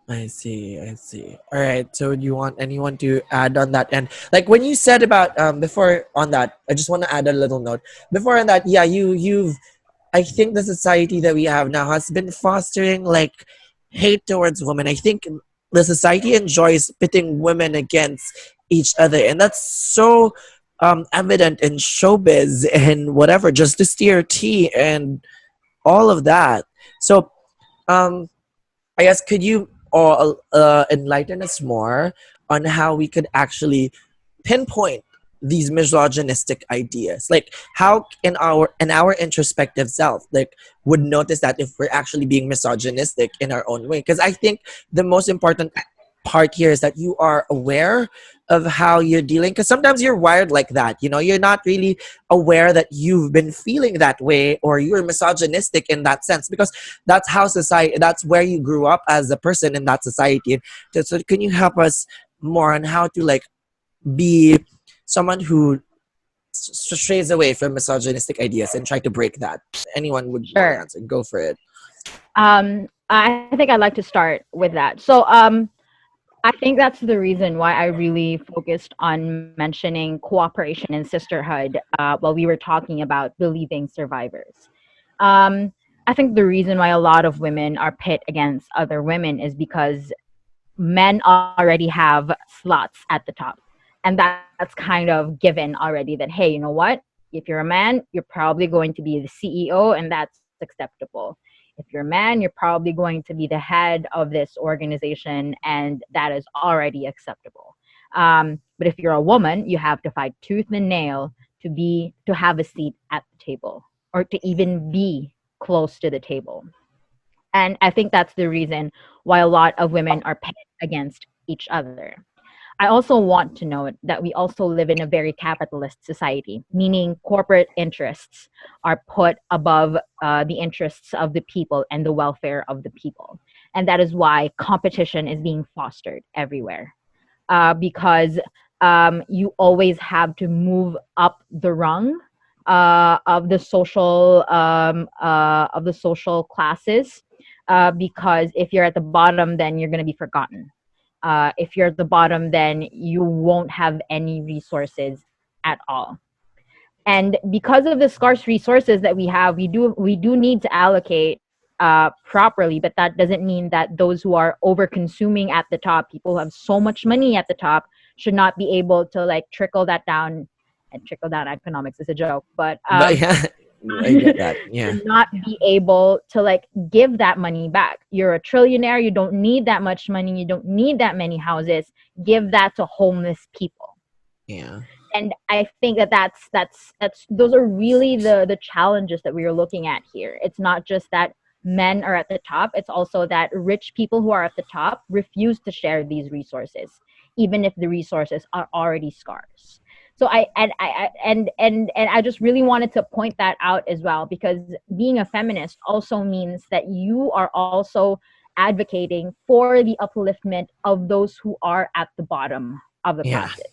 I see. I see. All right. So, do you want anyone to add on that? And like when you said about before on that, I just want to add a little note. Before on that, yeah, you've. I think the society that we have now has been fostering like hate towards women. I think the society enjoys pitting women against each other, and that's so evident in showbiz and whatever, just to steer tea and all of that. So, um, I guess could you all enlighten us more on how we could actually pinpoint these misogynistic ideas? Like how in our introspective self, like would notice that if we're actually being misogynistic in our own way. Because I think the most important part here is that you are aware of how you're dealing, because sometimes you're wired like that, you're not really aware that you've been feeling that way or you're misogynistic in that sense, because that's how society, that's where you grew up as a person in that society. So can you help us more on how to like be someone who strays away from misogynistic ideas and try to break that? Anyone would want to Sure. answer, go for it. I think I'd like to start with that. So I think that's the reason why I really focused on mentioning cooperation and sisterhood while we were talking about believing survivors. I think the reason why a lot of women are pit against other women is because men already have slots at the top. And that's kind of given already that, hey, you know what? If you're a man, you're probably going to be the CEO, and that's acceptable. If you're a man, you're probably going to be the head of this organization, and that is already acceptable. But if you're a woman, you have to fight tooth and nail to have a seat at the table or to even be close to the table. And I think that's the reason why a lot of women are pit against each other. I also want to note that we also live in a very capitalist society, meaning corporate interests are put above the interests of the people and the welfare of the people. And that is why competition is being fostered everywhere. Because you always have to move up the rung of the social classes. Because if you're at the bottom, then you're going to be forgotten. If you're at the bottom, then you won't have any resources at all. And because of the scarce resources that we have, we do need to allocate properly. But that doesn't mean that those who are over consuming at the top, people who have so much money at the top, should not be able to like trickle that down. And trickle down economics is a joke, but But yeah, I get that. Yeah. to not be able to like give that money back. You're a trillionaire, you don't need that much money, you don't need that many houses. Give that to homeless people. Yeah. And I think that's those are really the challenges that we are looking at here. It's not just that men are at the top, it's also that rich people who are at the top refuse to share these resources, even if the resources are already scarce. So I just really wanted to point that out as well, because being a feminist also means that you are also advocating for the upliftment of those who are at the bottom of the Yeah. classes.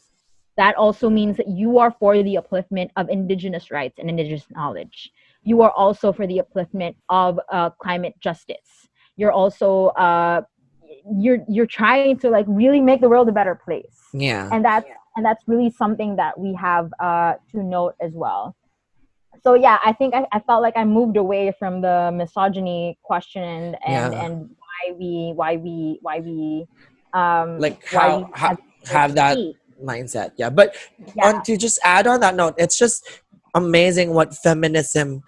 That also means that you are for the upliftment of indigenous rights and indigenous knowledge. You are also for the upliftment of climate justice. You're also you're trying to like really make the world a better place. Yeah. And that's really something that we have to note as well. So yeah, I think I felt like I moved away from the misogyny question Yeah. and why we Like why how, we have have that speak. mindset. Yeah. But Yeah. on to just add on that note, it's just amazing what feminism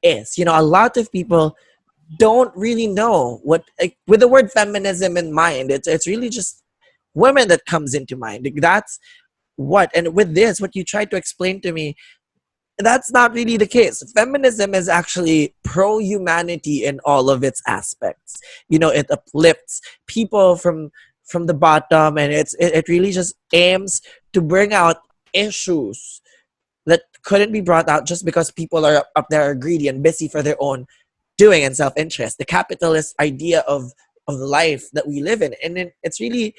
is. A lot of people don't really know what, like, with the word feminism in mind. It's really just women that comes into mind. Like, that's what, and with this, what you tried to explain to me, that's not really the case. Feminism is actually pro humanity in all of its aspects. You know, it uplifts people from the bottom, and it really just aims to bring out issues that couldn't be brought out just because people are up there are greedy and busy for their own doing and self-interest. The capitalist idea of life that we live in, and it's really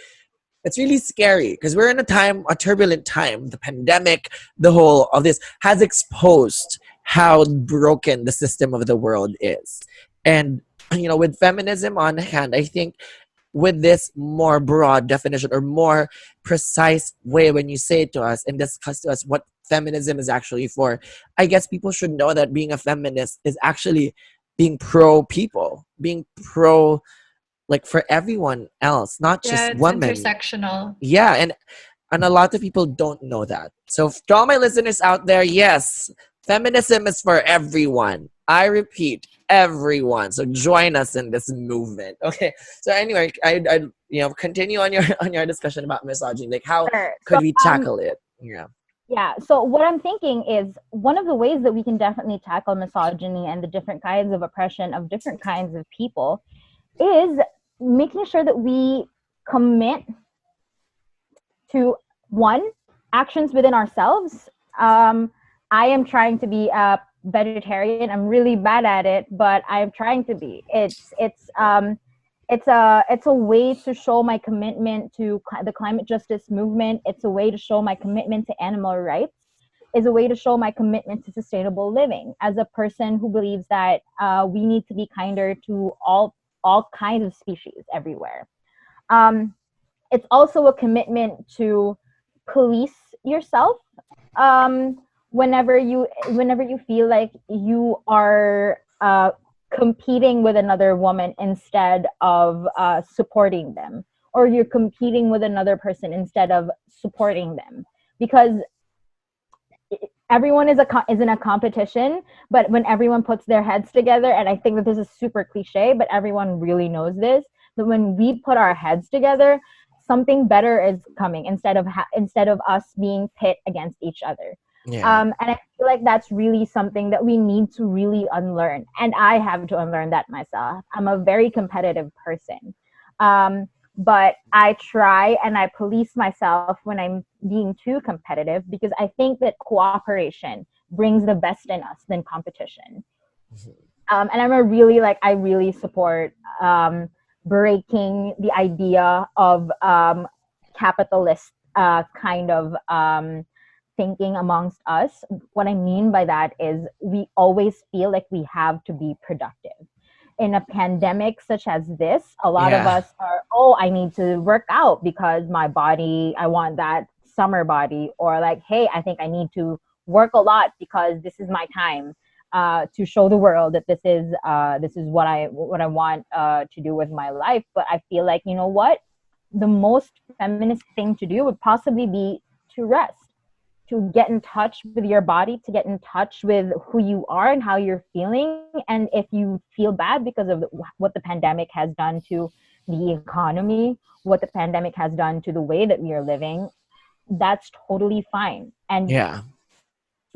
scary because we're in a turbulent time. The pandemic, the whole of this has exposed how broken the system of the world is. And, with feminism on hand, I think with this more broad definition or more precise way, when you say it to us and discuss to us what feminism is actually for, I guess people should know that being a feminist is actually being pro people, being pro, like, for everyone else, not Yeah, just it's women. intersectional. Yeah, and a lot of people don't know that. So to all my listeners out there, yes, feminism is for everyone. I repeat, everyone. So join us in this movement. Okay. So anyway, I continue on your on your discussion about misogyny. Like, how Sure. could we tackle it? Yeah. Yeah. So what I'm thinking is one of the ways that we can definitely tackle misogyny and the different kinds of oppression of different kinds of people is making sure that we commit to one, actions within ourselves. I am trying to be a vegetarian. I'm really bad at it, but I'm trying to be. It's a way to show my commitment to the climate justice movement. It's a way to show my commitment to animal rights. Is a way to show my commitment to sustainable living as a person who believes that we need to be kinder to all kinds of species everywhere. It's also a commitment to police yourself whenever you feel like you are competing with another woman instead of supporting them, or you're competing with another person instead of supporting them, because everyone is in a competition. But when everyone puts their heads together, and I think that this is super cliche, but everyone really knows this, that when we put our heads together, something better is coming instead of us being pit against each other. Yeah. And I feel like that's really something that we need to really unlearn, and I have to unlearn that myself. I'm a very competitive person, but I try and I police myself when I'm being too competitive, because I think that cooperation brings the best in us than competition. And I really support breaking the idea of capitalist kind of thinking amongst us. What I mean by that is we always feel like we have to be productive. In a pandemic such as this, a lot of us are, I need to work out because my body, I want that summer body, or like, hey, I think I need to work a lot because this is my time to show the world that this is what I want to do with my life. But I feel like, you know what, the most feminist thing to do would possibly be to rest, to get in touch with your body, to get in touch with who you are and how you're feeling. And if you feel bad because of what the pandemic has done to the economy, what the pandemic has done to the way that we are living, that's totally fine. And Yeah.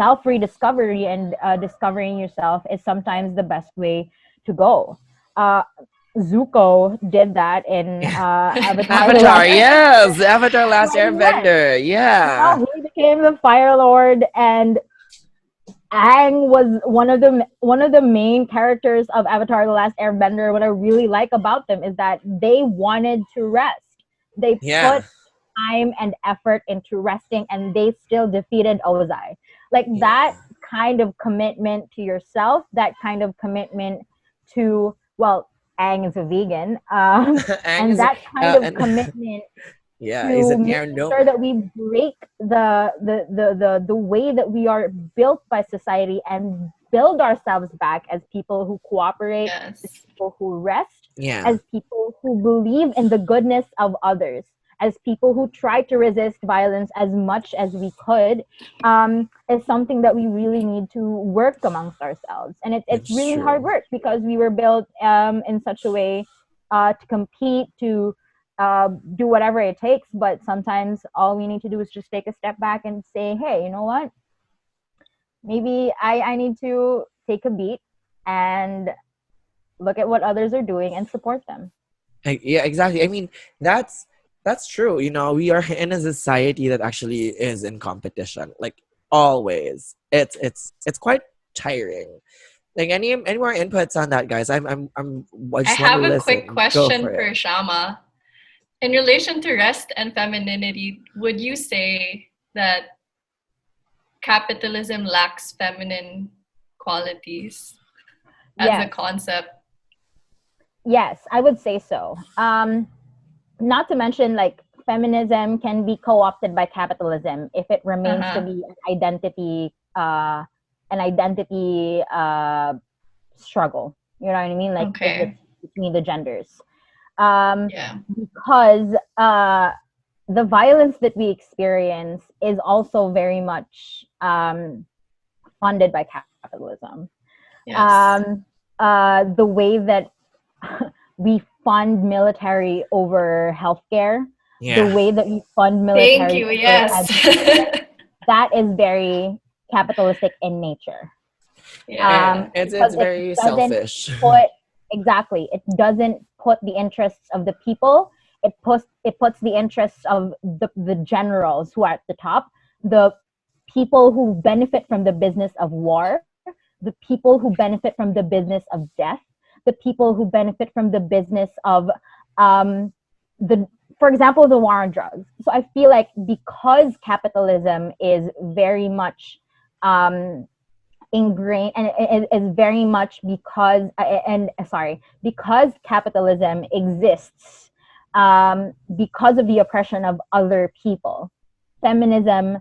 self-rediscovery and discovering yourself is sometimes the best way to go. Zuko did that in Avatar. Avatar, yes, Avatar Last He Airbender, yeah. he became the Fire Lord, and Aang was one of the main characters of Avatar: The Last Airbender. What I really like about them is that they wanted to rest. They Yeah. put time and effort into resting, and they still defeated Ozai. Like that kind of commitment to yourself, that kind of commitment to, well, Aang is a vegan, and that kind of commitment he's to an make air sure nomad. that we break the way that we are built by society and build ourselves back as people who cooperate, as Yes. people who rest, Yeah. as people who believe in the goodness of others, as people who try to resist violence as much as we could, is something that we really need to work amongst ourselves. And it's really true. hard work because we were built in such a way to compete, to do whatever it takes. But sometimes all we need to do is just take a step back and say, hey, you know what? Maybe I need to take a beat and look at what others are doing and support them. Yeah, exactly. I mean, that's true. You know, we are in a society that actually is in competition, like always. It's quite tiring. Like any more inputs on that, guys? I I just want to have a listen. quick Go question for for it. Shama. In relation to rest and femininity, would you say that capitalism lacks feminine qualities as a Yes. concept? Yes, I would say so. Not to mention, like, feminism can be co-opted by capitalism if it remains to be an identity struggle. You know what I mean? Like, if Okay. it's between the genders. Yeah. Because the violence that we experience is also very much funded by capitalism. Yes. The way that we fund military over healthcare, Yeah. the way that we fund Thank military you. over Yes. that is very capitalistic in nature. Yeah. It's Because very it doesn't selfish. put it doesn't put the interests of the people. It puts the interests of the generals who are at the top, the people who benefit from the business of war, the people who benefit from the business of death, the people who benefit from the business of for example, the war on drugs. So I feel like because capitalism is very much ingrained, and it is very much because capitalism exists because of the oppression of other people. Feminism,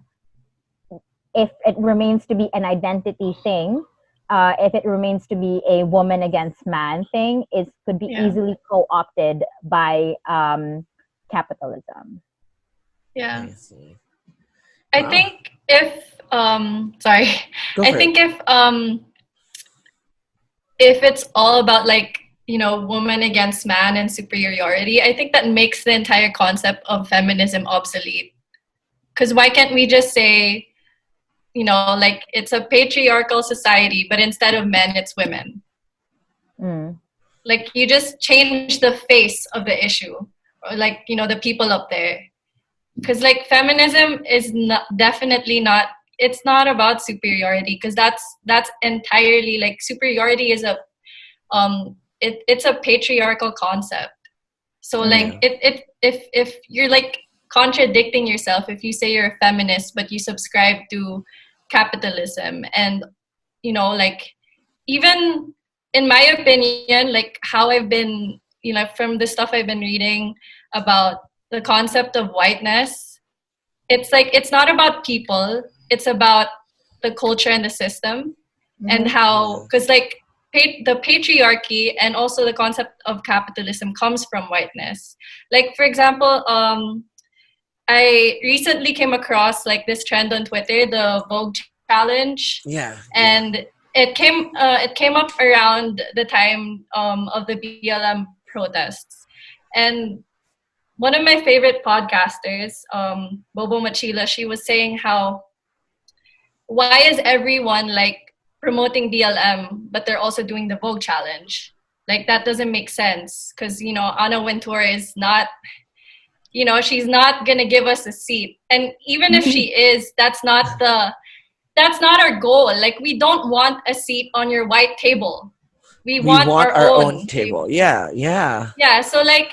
if it remains to be an identity thing, if it remains to be a woman against man thing, could be easily co-opted by capitalism. Yeah. I see. I Wow. think if sorry. Go I for think it. if it's all about, like, you know, woman against man and superiority, I think that makes the entire concept of feminism obsolete. Because why can't we just say, you know, like, it's a patriarchal society, but instead of men, it's women. Like, you just change the face of the issue, or, like, you know, the people up there. Because, like, feminism is definitely not, it's not about superiority, because that's entirely, like, superiority is it's a patriarchal concept. So, like, if you're, like, contradicting yourself, if you say you're a feminist but you subscribe to capitalism, and, you know, like, even in my opinion, like, how I've been, you know, from the stuff I've been reading about the concept of whiteness, it's like, it's not about people, it's about the culture and the system. And how, because, like, the patriarchy and also the concept of capitalism comes from whiteness. Like, for example, I recently came across, like, this trend on Twitter, the Vogue challenge. And it came up around the time of the BLM protests. And one of my favorite podcasters, Bobo Machila, she was saying how, why is everyone, like, promoting BLM, but they're also doing the Vogue challenge? Like, that doesn't make sense, because, you know, Anna Wintour is not, you know, she's not gonna give us a seat. And even if she is, that's not our goal. Like, we don't want a seat on your white table. We want our own table. Yeah. So like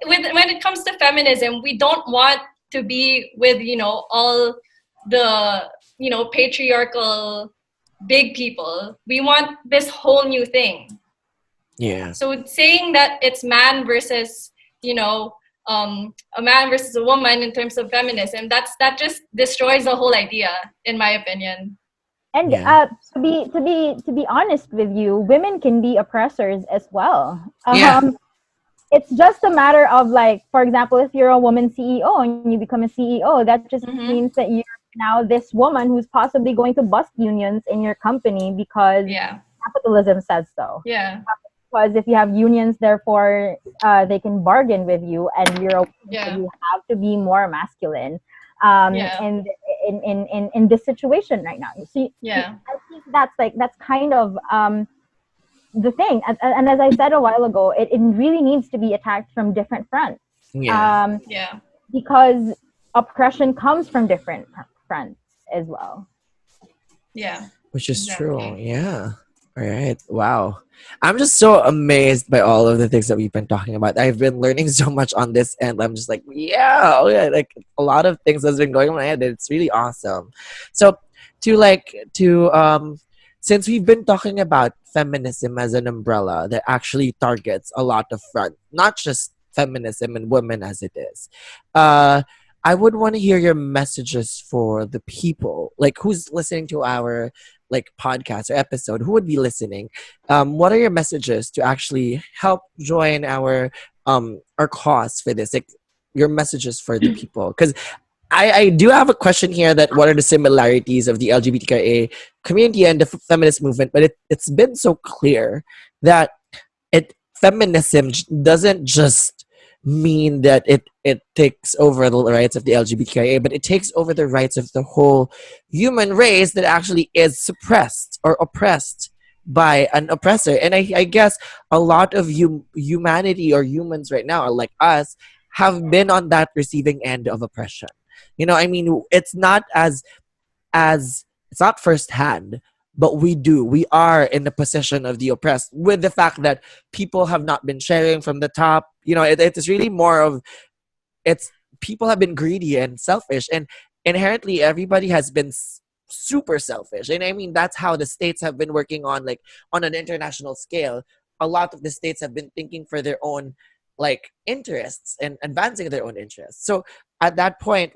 when it comes to feminism, we don't want to be with, you know, all the, you know, patriarchal big people. We want this whole new thing. Yeah. So saying that it's man versus, you know, a man versus a woman in terms of feminism, that just destroys the whole idea, in my opinion. And to be honest with you, women can be oppressors as well. it's just a matter of like, for example, if you're a woman CEO and you become a CEO, that just means that you're now this woman who's possibly going to bust unions in your company because capitalism says so. Yeah. Because if you have unions, therefore they can bargain with you, and you're a woman, you have to be more masculine. And in this situation right now, you see, I think that's kind of the thing. And as I said a while ago, it really needs to be attacked from different fronts. Because oppression comes from different fronts as well. Yeah. Which is true. Yeah. All right. Wow. I'm just so amazed by all of the things that we've been talking about. I've been learning so much on this, and I'm just like, like a lot of things that's been going on in my head. It's really awesome. So since we've been talking about feminism as an umbrella that actually targets a lot of front, not just feminism and women as it is, I would want to hear your messages for the people, like who's listening to our podcast or episode, who would be listening. What are your messages to actually help join our cause for this? Like your messages for the people, because I do have a question here that what are the similarities of the LGBTQIA community and the feminist movement, but it's been so clear that feminism doesn't just mean that it takes over the rights of the LGBTQIA, but it takes over the rights of the whole human race that actually is suppressed or oppressed by an oppressor. And I guess a lot of humanity or humans right now, or like us, have been on that receiving end of oppression. You know, I mean, it's not it's not firsthand, but we are in the position of the oppressed, with the fact that people have not been sharing from the top. You know, it's really more of, people have been greedy and selfish, and inherently everybody has been super selfish. And I mean, that's how the states have been working on an international scale. A lot of the states have been thinking for their own interests and advancing their own interests. So at that point,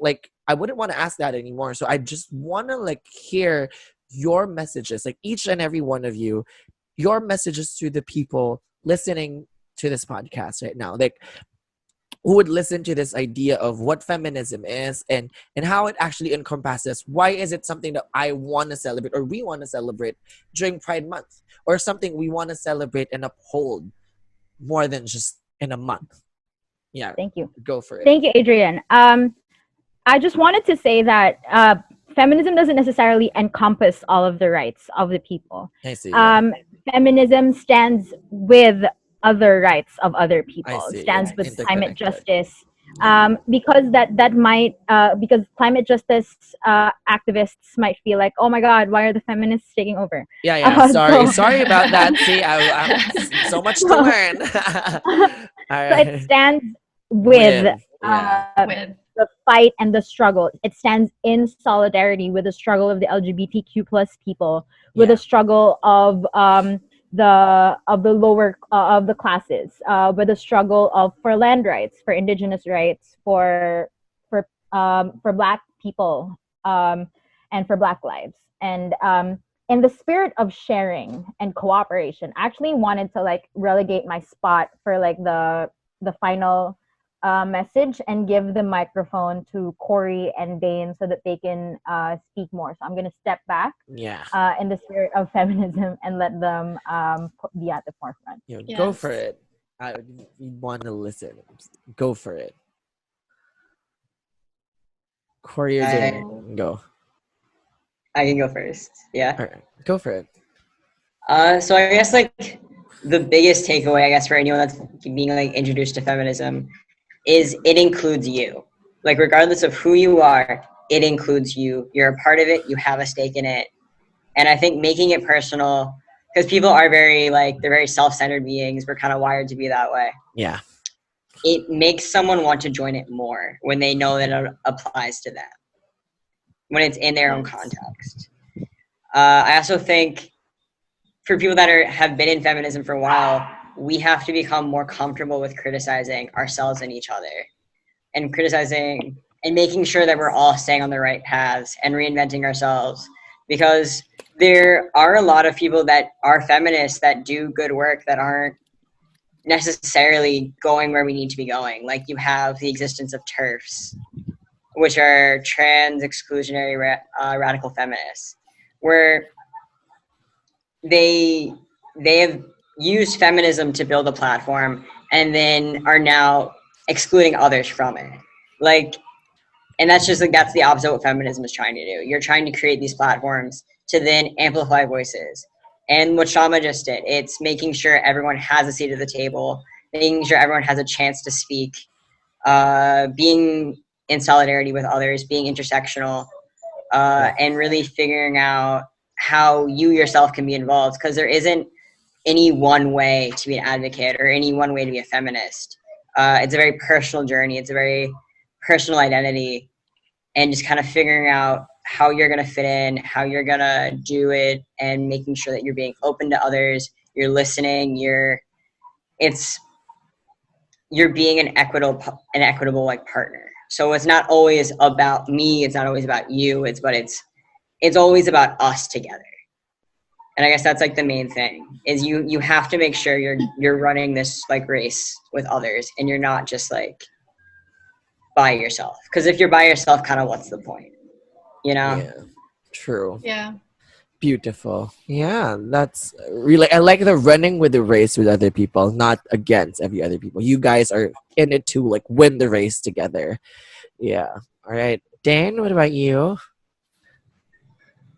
I wouldn't want to ask that anymore. So I just want to hear your messages, each and every one of you, your messages to the people listening to this podcast right now, who would listen to this idea of what feminism is and how it actually encompasses. Why is it something that I want to celebrate, or we want to celebrate during Pride Month, or something we want to celebrate and uphold more than just in a month? Yeah. Thank you. Go for it. Thank you, Adrian. I just wanted to say that feminism doesn't necessarily encompass all of the rights of the people. I see. Feminism stands with other rights of other people. I see. Stands It's with climate interconnected. justice. Because because climate justice activists might feel like, oh my God, why are the feminists taking over? Yeah. Sorry about that. See, I so much to learn. All right. So it stands with the fight and the struggle. It stands in solidarity with the struggle of the LGBTQ plus people, with the struggle of the lower of the classes, with the struggle for land rights, for indigenous rights, for Black people, and for Black lives. And in the spirit of sharing and cooperation, I actually wanted to relegate my spot for the final message and give the microphone to Corey and Dane so that they can speak more. So I'm going to step back in the spirit of feminism and let them be at the forefront. Go for it. We want to listen. Go for it. Corey or Dane, go. I can go first. Yeah. All right. Go for it. So I guess the biggest takeaway, I guess, for anyone that's being introduced to feminism is it includes you. Regardless of who you are, it includes you. You're a part of it. You have a stake in it. And I think making it personal, because people are very they're very self-centered beings. We're kind of wired to be that way. Yeah. It makes someone want to join it more when they know that it applies to them, when it's in their own context. I also think for people that have been in feminism for a while, we have to become more comfortable with criticizing ourselves and each other, and criticizing and making sure that we're all staying on the right paths and reinventing ourselves, because there are a lot of people that are feminists that do good work that aren't necessarily going where we need to be going. Like you have the existence of TERFs, which are trans exclusionary radical feminists, where they have used feminism to build a platform and then are now excluding others from it. Like, and that's just like, that's the opposite of what feminism is trying to do. You're trying to create these platforms to then amplify voices. And what Shama just did, it's making sure everyone has a seat at the table, making sure everyone has a chance to speak, being in solidarity with others, being intersectional, and really figuring out how you yourself can be involved, because there isn't any one way to be an advocate or any one way to be a feminist. It's a very personal journey. It's a very personal identity, and just kind of figuring out how you're going to fit in, how you're going to do it, and making sure that you're being open to others, you're listening, you're being an equitable like partner. So it's not always about me, it's not always about you, it's always about us together. And I guess that's like the main thing, is you have to make sure you're running this like race with others, and you're not just like by yourself. Because if you're by yourself, kind of what's the point? You know? Yeah, true. Yeah. Beautiful. Yeah, that's really, I like the running with the race with other people, not against every other people. You guys are in it to like win the race together. Yeah. All right. Dan, what about you?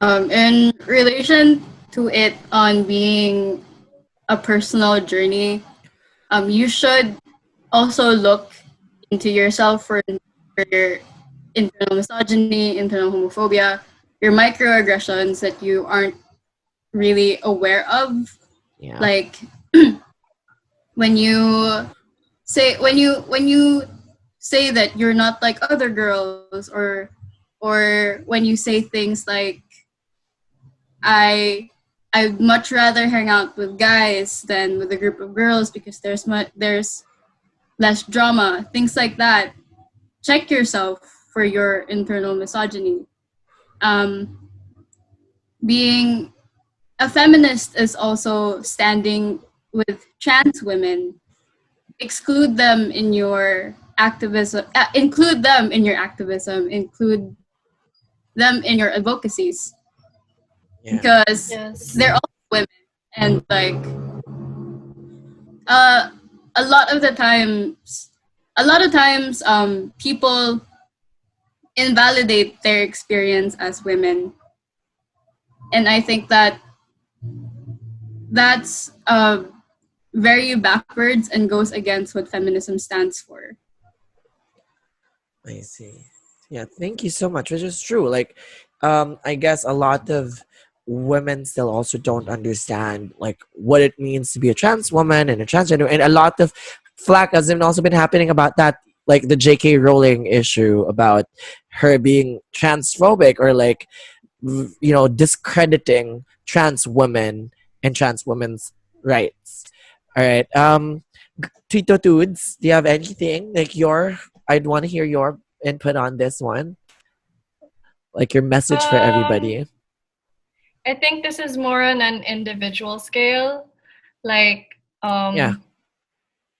In relation to it on being a personal journey, you should also look into yourself for your internal misogyny, internal homophobia, your microaggressions that you aren't really aware of. Yeah. Like when you say that you're not like other girls, or when you say things like I'd much rather hang out with guys than with a group of girls because there's less drama, things like that. Check yourself for your internal misogyny. Being a feminist is also standing with trans women. Include them in your activism. Include them in your activism. Include them in your advocacies. Yeah. Because Yes. they're all women, and like a lot of times people invalidate their experience as women, and I think that's very backwards and goes against what feminism stands for. I see. Yeah, thank you so much. Which is true. Like, I guess a lot of women still also don't understand like what it means to be a trans woman and a transgender, and a lot of flack has been also been happening about that, like the J.K. Rowling issue about her being transphobic or like discrediting trans women and trans women's rights. All right. Tito Tudes, do you have anything like I'd want to hear your input on this one, like your message for everybody. I think this is more on an individual scale, like Yeah.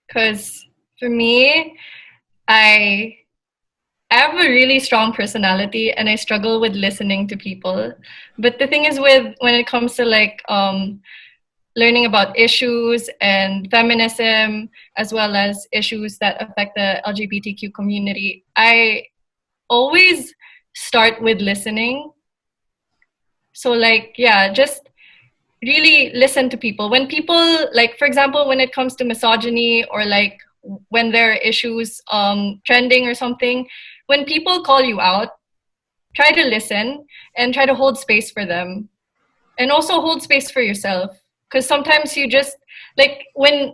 because for me, I have a really strong personality and I struggle with listening to people. But the thing is, when it comes to like learning about issues and feminism, as well as issues that affect the LGBTQ community, I always start with listening. So like, yeah, just really listen to people. When people, like, for example, when it comes to misogyny or like when there are issues trending or something, when people call you out, try to listen and try to hold space for them. And also hold space for yourself. Because sometimes you just, like,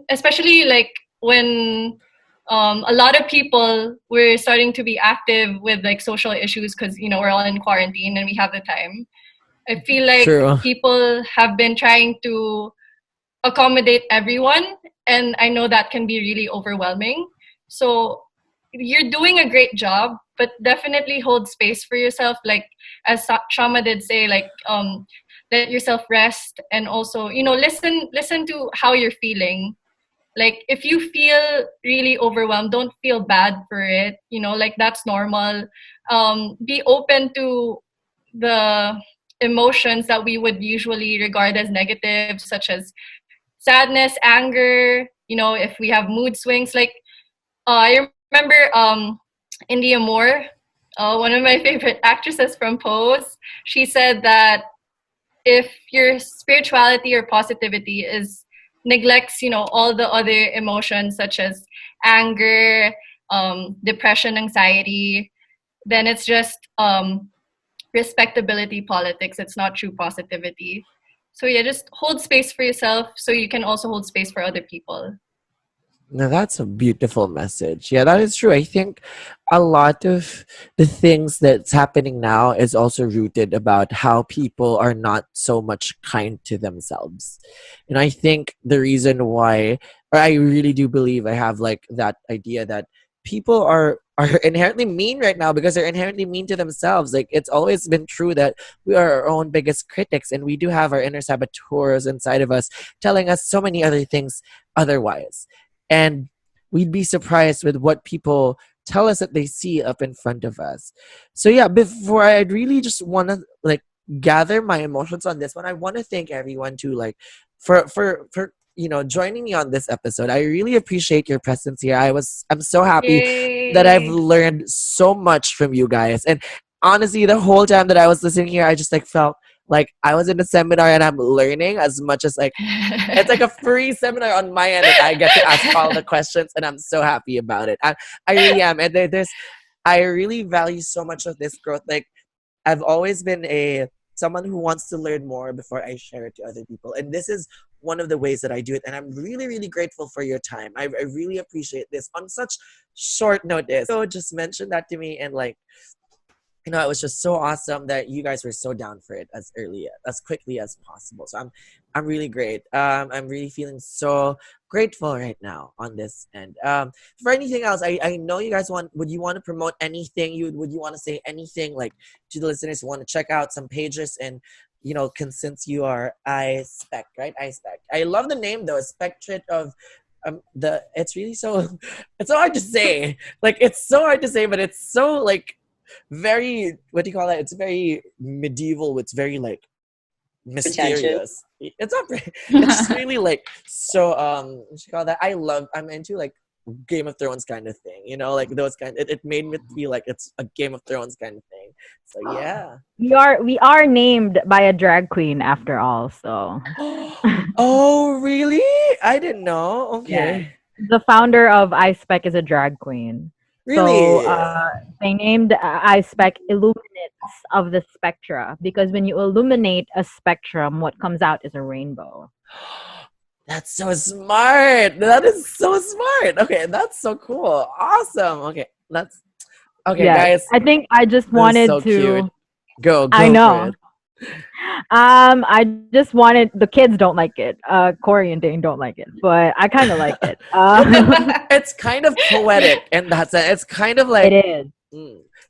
especially like when a lot of people were starting to be active with like social issues because, we're all in quarantine and we have the time. I feel like True. people have been trying to accommodate everyone, and I know that can be really overwhelming. So you're doing a great job, but definitely hold space for yourself. Like as Shama did say, like let yourself rest, and also listen to how you're feeling. Like if you feel really overwhelmed, don't feel bad for it. Like that's normal. Be open to the emotions that we would usually regard as negative, such as sadness, anger. If we have mood swings, like I remember India Moore, one of my favorite actresses from Pose. She said that if your spirituality or positivity is neglects all the other emotions such as anger, depression, anxiety, then it's just respectability politics. It's not true positivity. So yeah, just hold space for yourself so you can also hold space for other people. Now that's a beautiful message. Yeah, that is true. I think a lot of the things that's happening now is also rooted about how people are not so much kind to themselves. And I think the reason why, or I really do believe I have like that idea that people are inherently mean right now because they're inherently mean to themselves. Like it's always been true that we are our own biggest critics and we do have our inner saboteurs inside of us telling us so many other things otherwise. And we'd be surprised with what people tell us that they see up in front of us. So yeah, before I'd really just want to like gather my emotions on this one, I want to thank everyone too, like for joining me on this episode. I really appreciate your presence here. I'm so happy that I've Yay! learned so much from you guys. And honestly, the whole time that I was listening here, I just like felt like I was in a seminar and I'm learning as much as like it's like a free seminar on my end that I get to ask all the questions, and I'm so happy about it. I really am, and I really value so much of this growth. Like I've always been a someone who wants to learn more before I share it to other people, and this is one of the ways that I do it. And I'm really, really grateful for your time. I really appreciate this on such short notice. So just mention that to me, and like it was just so awesome that you guys were so down for it as quickly as possible. So I'm really great. I'm really feeling so grateful right now on this. And for anything else, I know you guys would you want to promote anything? Would you want to say anything like to the listeners who want to check out some pages and since you are iSpec, right? iSpec. I love the name though, Spectret of it's really so it's so hard to say. Like it's so hard to say, but it's so like very what do you call that? It's very medieval. It's very like mysterious. It's not very, it's just really like so what you call that? I'm into like Game of Thrones kind of thing, like those kind it made me feel like it's a Game of Thrones kind of thing. So yeah. We are named by a drag queen after all, so Oh really? I didn't know. yeah. Okay. The founder of iSpec is a drag queen. So Really? they named iSpec Illuminates of the Spectra because when you illuminate a spectrum, what comes out is a rainbow. That's so smart. That is so smart. Okay, that's so cool. Awesome. Okay, that's okay, Yes, guys. I think I just This is wanted so cute. to. Go I for know. it. I just wanted the kids don't like it. Corey and Dane don't like it, but I kind of like it. It's kind of poetic, and it's kind of It like is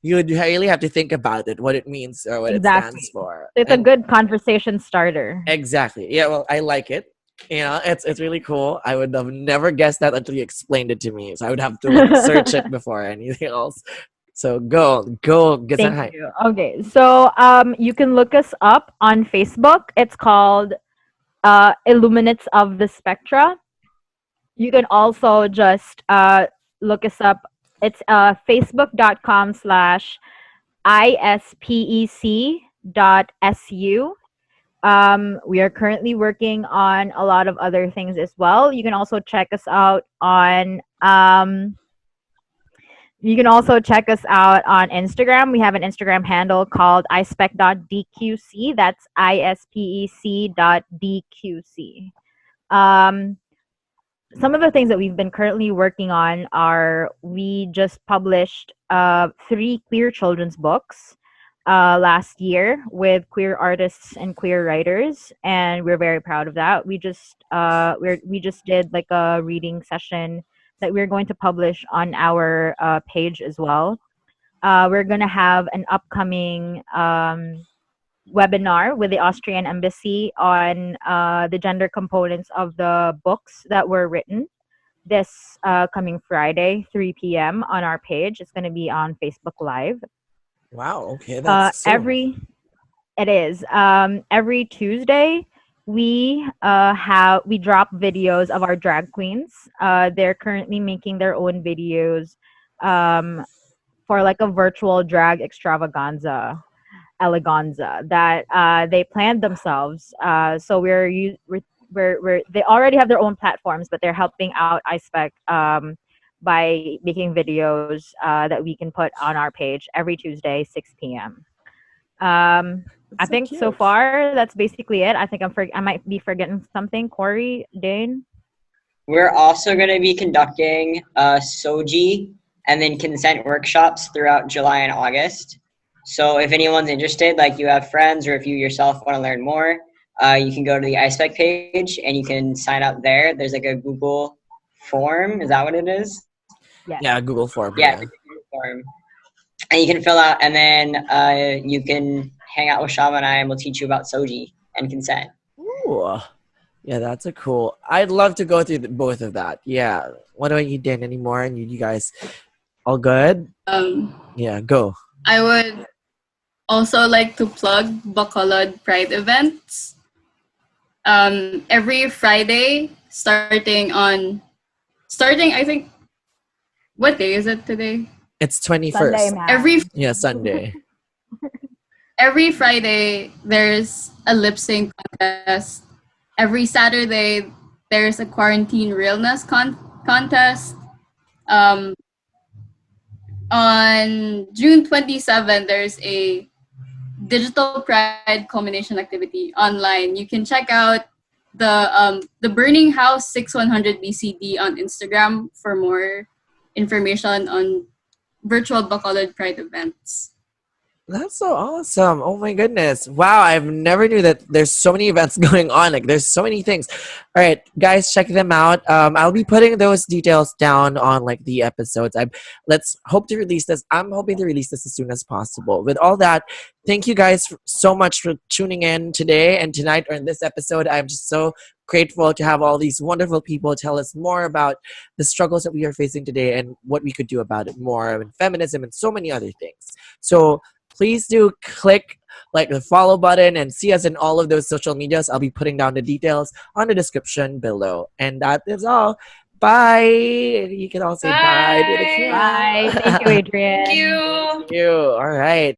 you would really have to think about it, what it means or what it stands exactly. for, It's a and good conversation starter. exactly. Yeah, well, I like it. It's really cool. I would have never guessed that until you explained it to me. So I would have to like search it before anything else. So go, get Thank high. you. Okay, so you can look us up on Facebook. It's called Illuminates of the Spectra. You can also just look us up. It's facebook.com/ispec.su. We are currently working on a lot of other things as well. You can also check us out on Instagram. We have an Instagram handle called ispec.dqc. That's ispec.dqc. Some of the things that we've been currently working on are we just published 3 queer children's books last year with queer artists and queer writers, and we're very proud of that. We just did like a reading session that we're going to publish on our page as well. We're going to have an upcoming webinar with the Austrian Embassy on the gender components of the books that were written. this coming Friday, 3 p.m. on our page. It's going to be on Facebook Live. Wow. Okay, that's soon. It is. Every Tuesday, we drop videos of our drag queens. They're currently making their own videos for like a virtual drag extravaganza, eleganza that they planned themselves. So we're they already have their own platforms, but they're helping out iSpec by making videos that we can put on our page every Tuesday, 6 p.m. I That's so think so cute. far that's basically it. I think I might be forgetting something. Corey, Dane. We're also going to be conducting SOGI and then consent workshops throughout July and August. So if anyone's interested, like you have friends or if you yourself want to learn more, you can go to the iSpec page and you can sign up there. There's like a Google form. Is that what it is? Yes. Yeah, Google form. Yeah, Yeah. it's a Google form. And you can fill out, and then you can hang out with Shama and I, and we'll teach you about SOGI and consent. Ooh. Yeah, that's a cool. I'd love to go through both of that. Yeah. What about you, Dan, anymore? And you guys all good? Yeah, go. I would also like to plug Bacolod Pride events. Every Friday, starting I think, what day is it today? It's Sunday, 21st. man. Yeah, Sunday. Every Friday, there's a lip sync contest. Every Saturday, there's a quarantine realness contest. On June 27, there's a digital pride culmination activity online. You can check out the Burning House 6100 BCD on Instagram for more information on virtual Bacolod Pride events. That's so awesome. Oh my goodness. Wow, I've never knew that there's so many events going on. Like there's so many things. All right, guys, check them out. I'll be putting those details down on like the episodes. Let's hope to release this. I'm hoping to release this as soon as possible. With all that, thank you guys so much for tuning in today and tonight or in this episode. I'm just so grateful to have all these wonderful people tell us more about the struggles that we are facing today and what we could do about it more and feminism and so many other things. So please do click like the follow button and see us in all of those social medias. I'll be putting down the details on the description below. And that is all. Bye. You can all say bye to the Bye. camera. Bye. Thank you, Adrian. Thank you. Thank you. All right.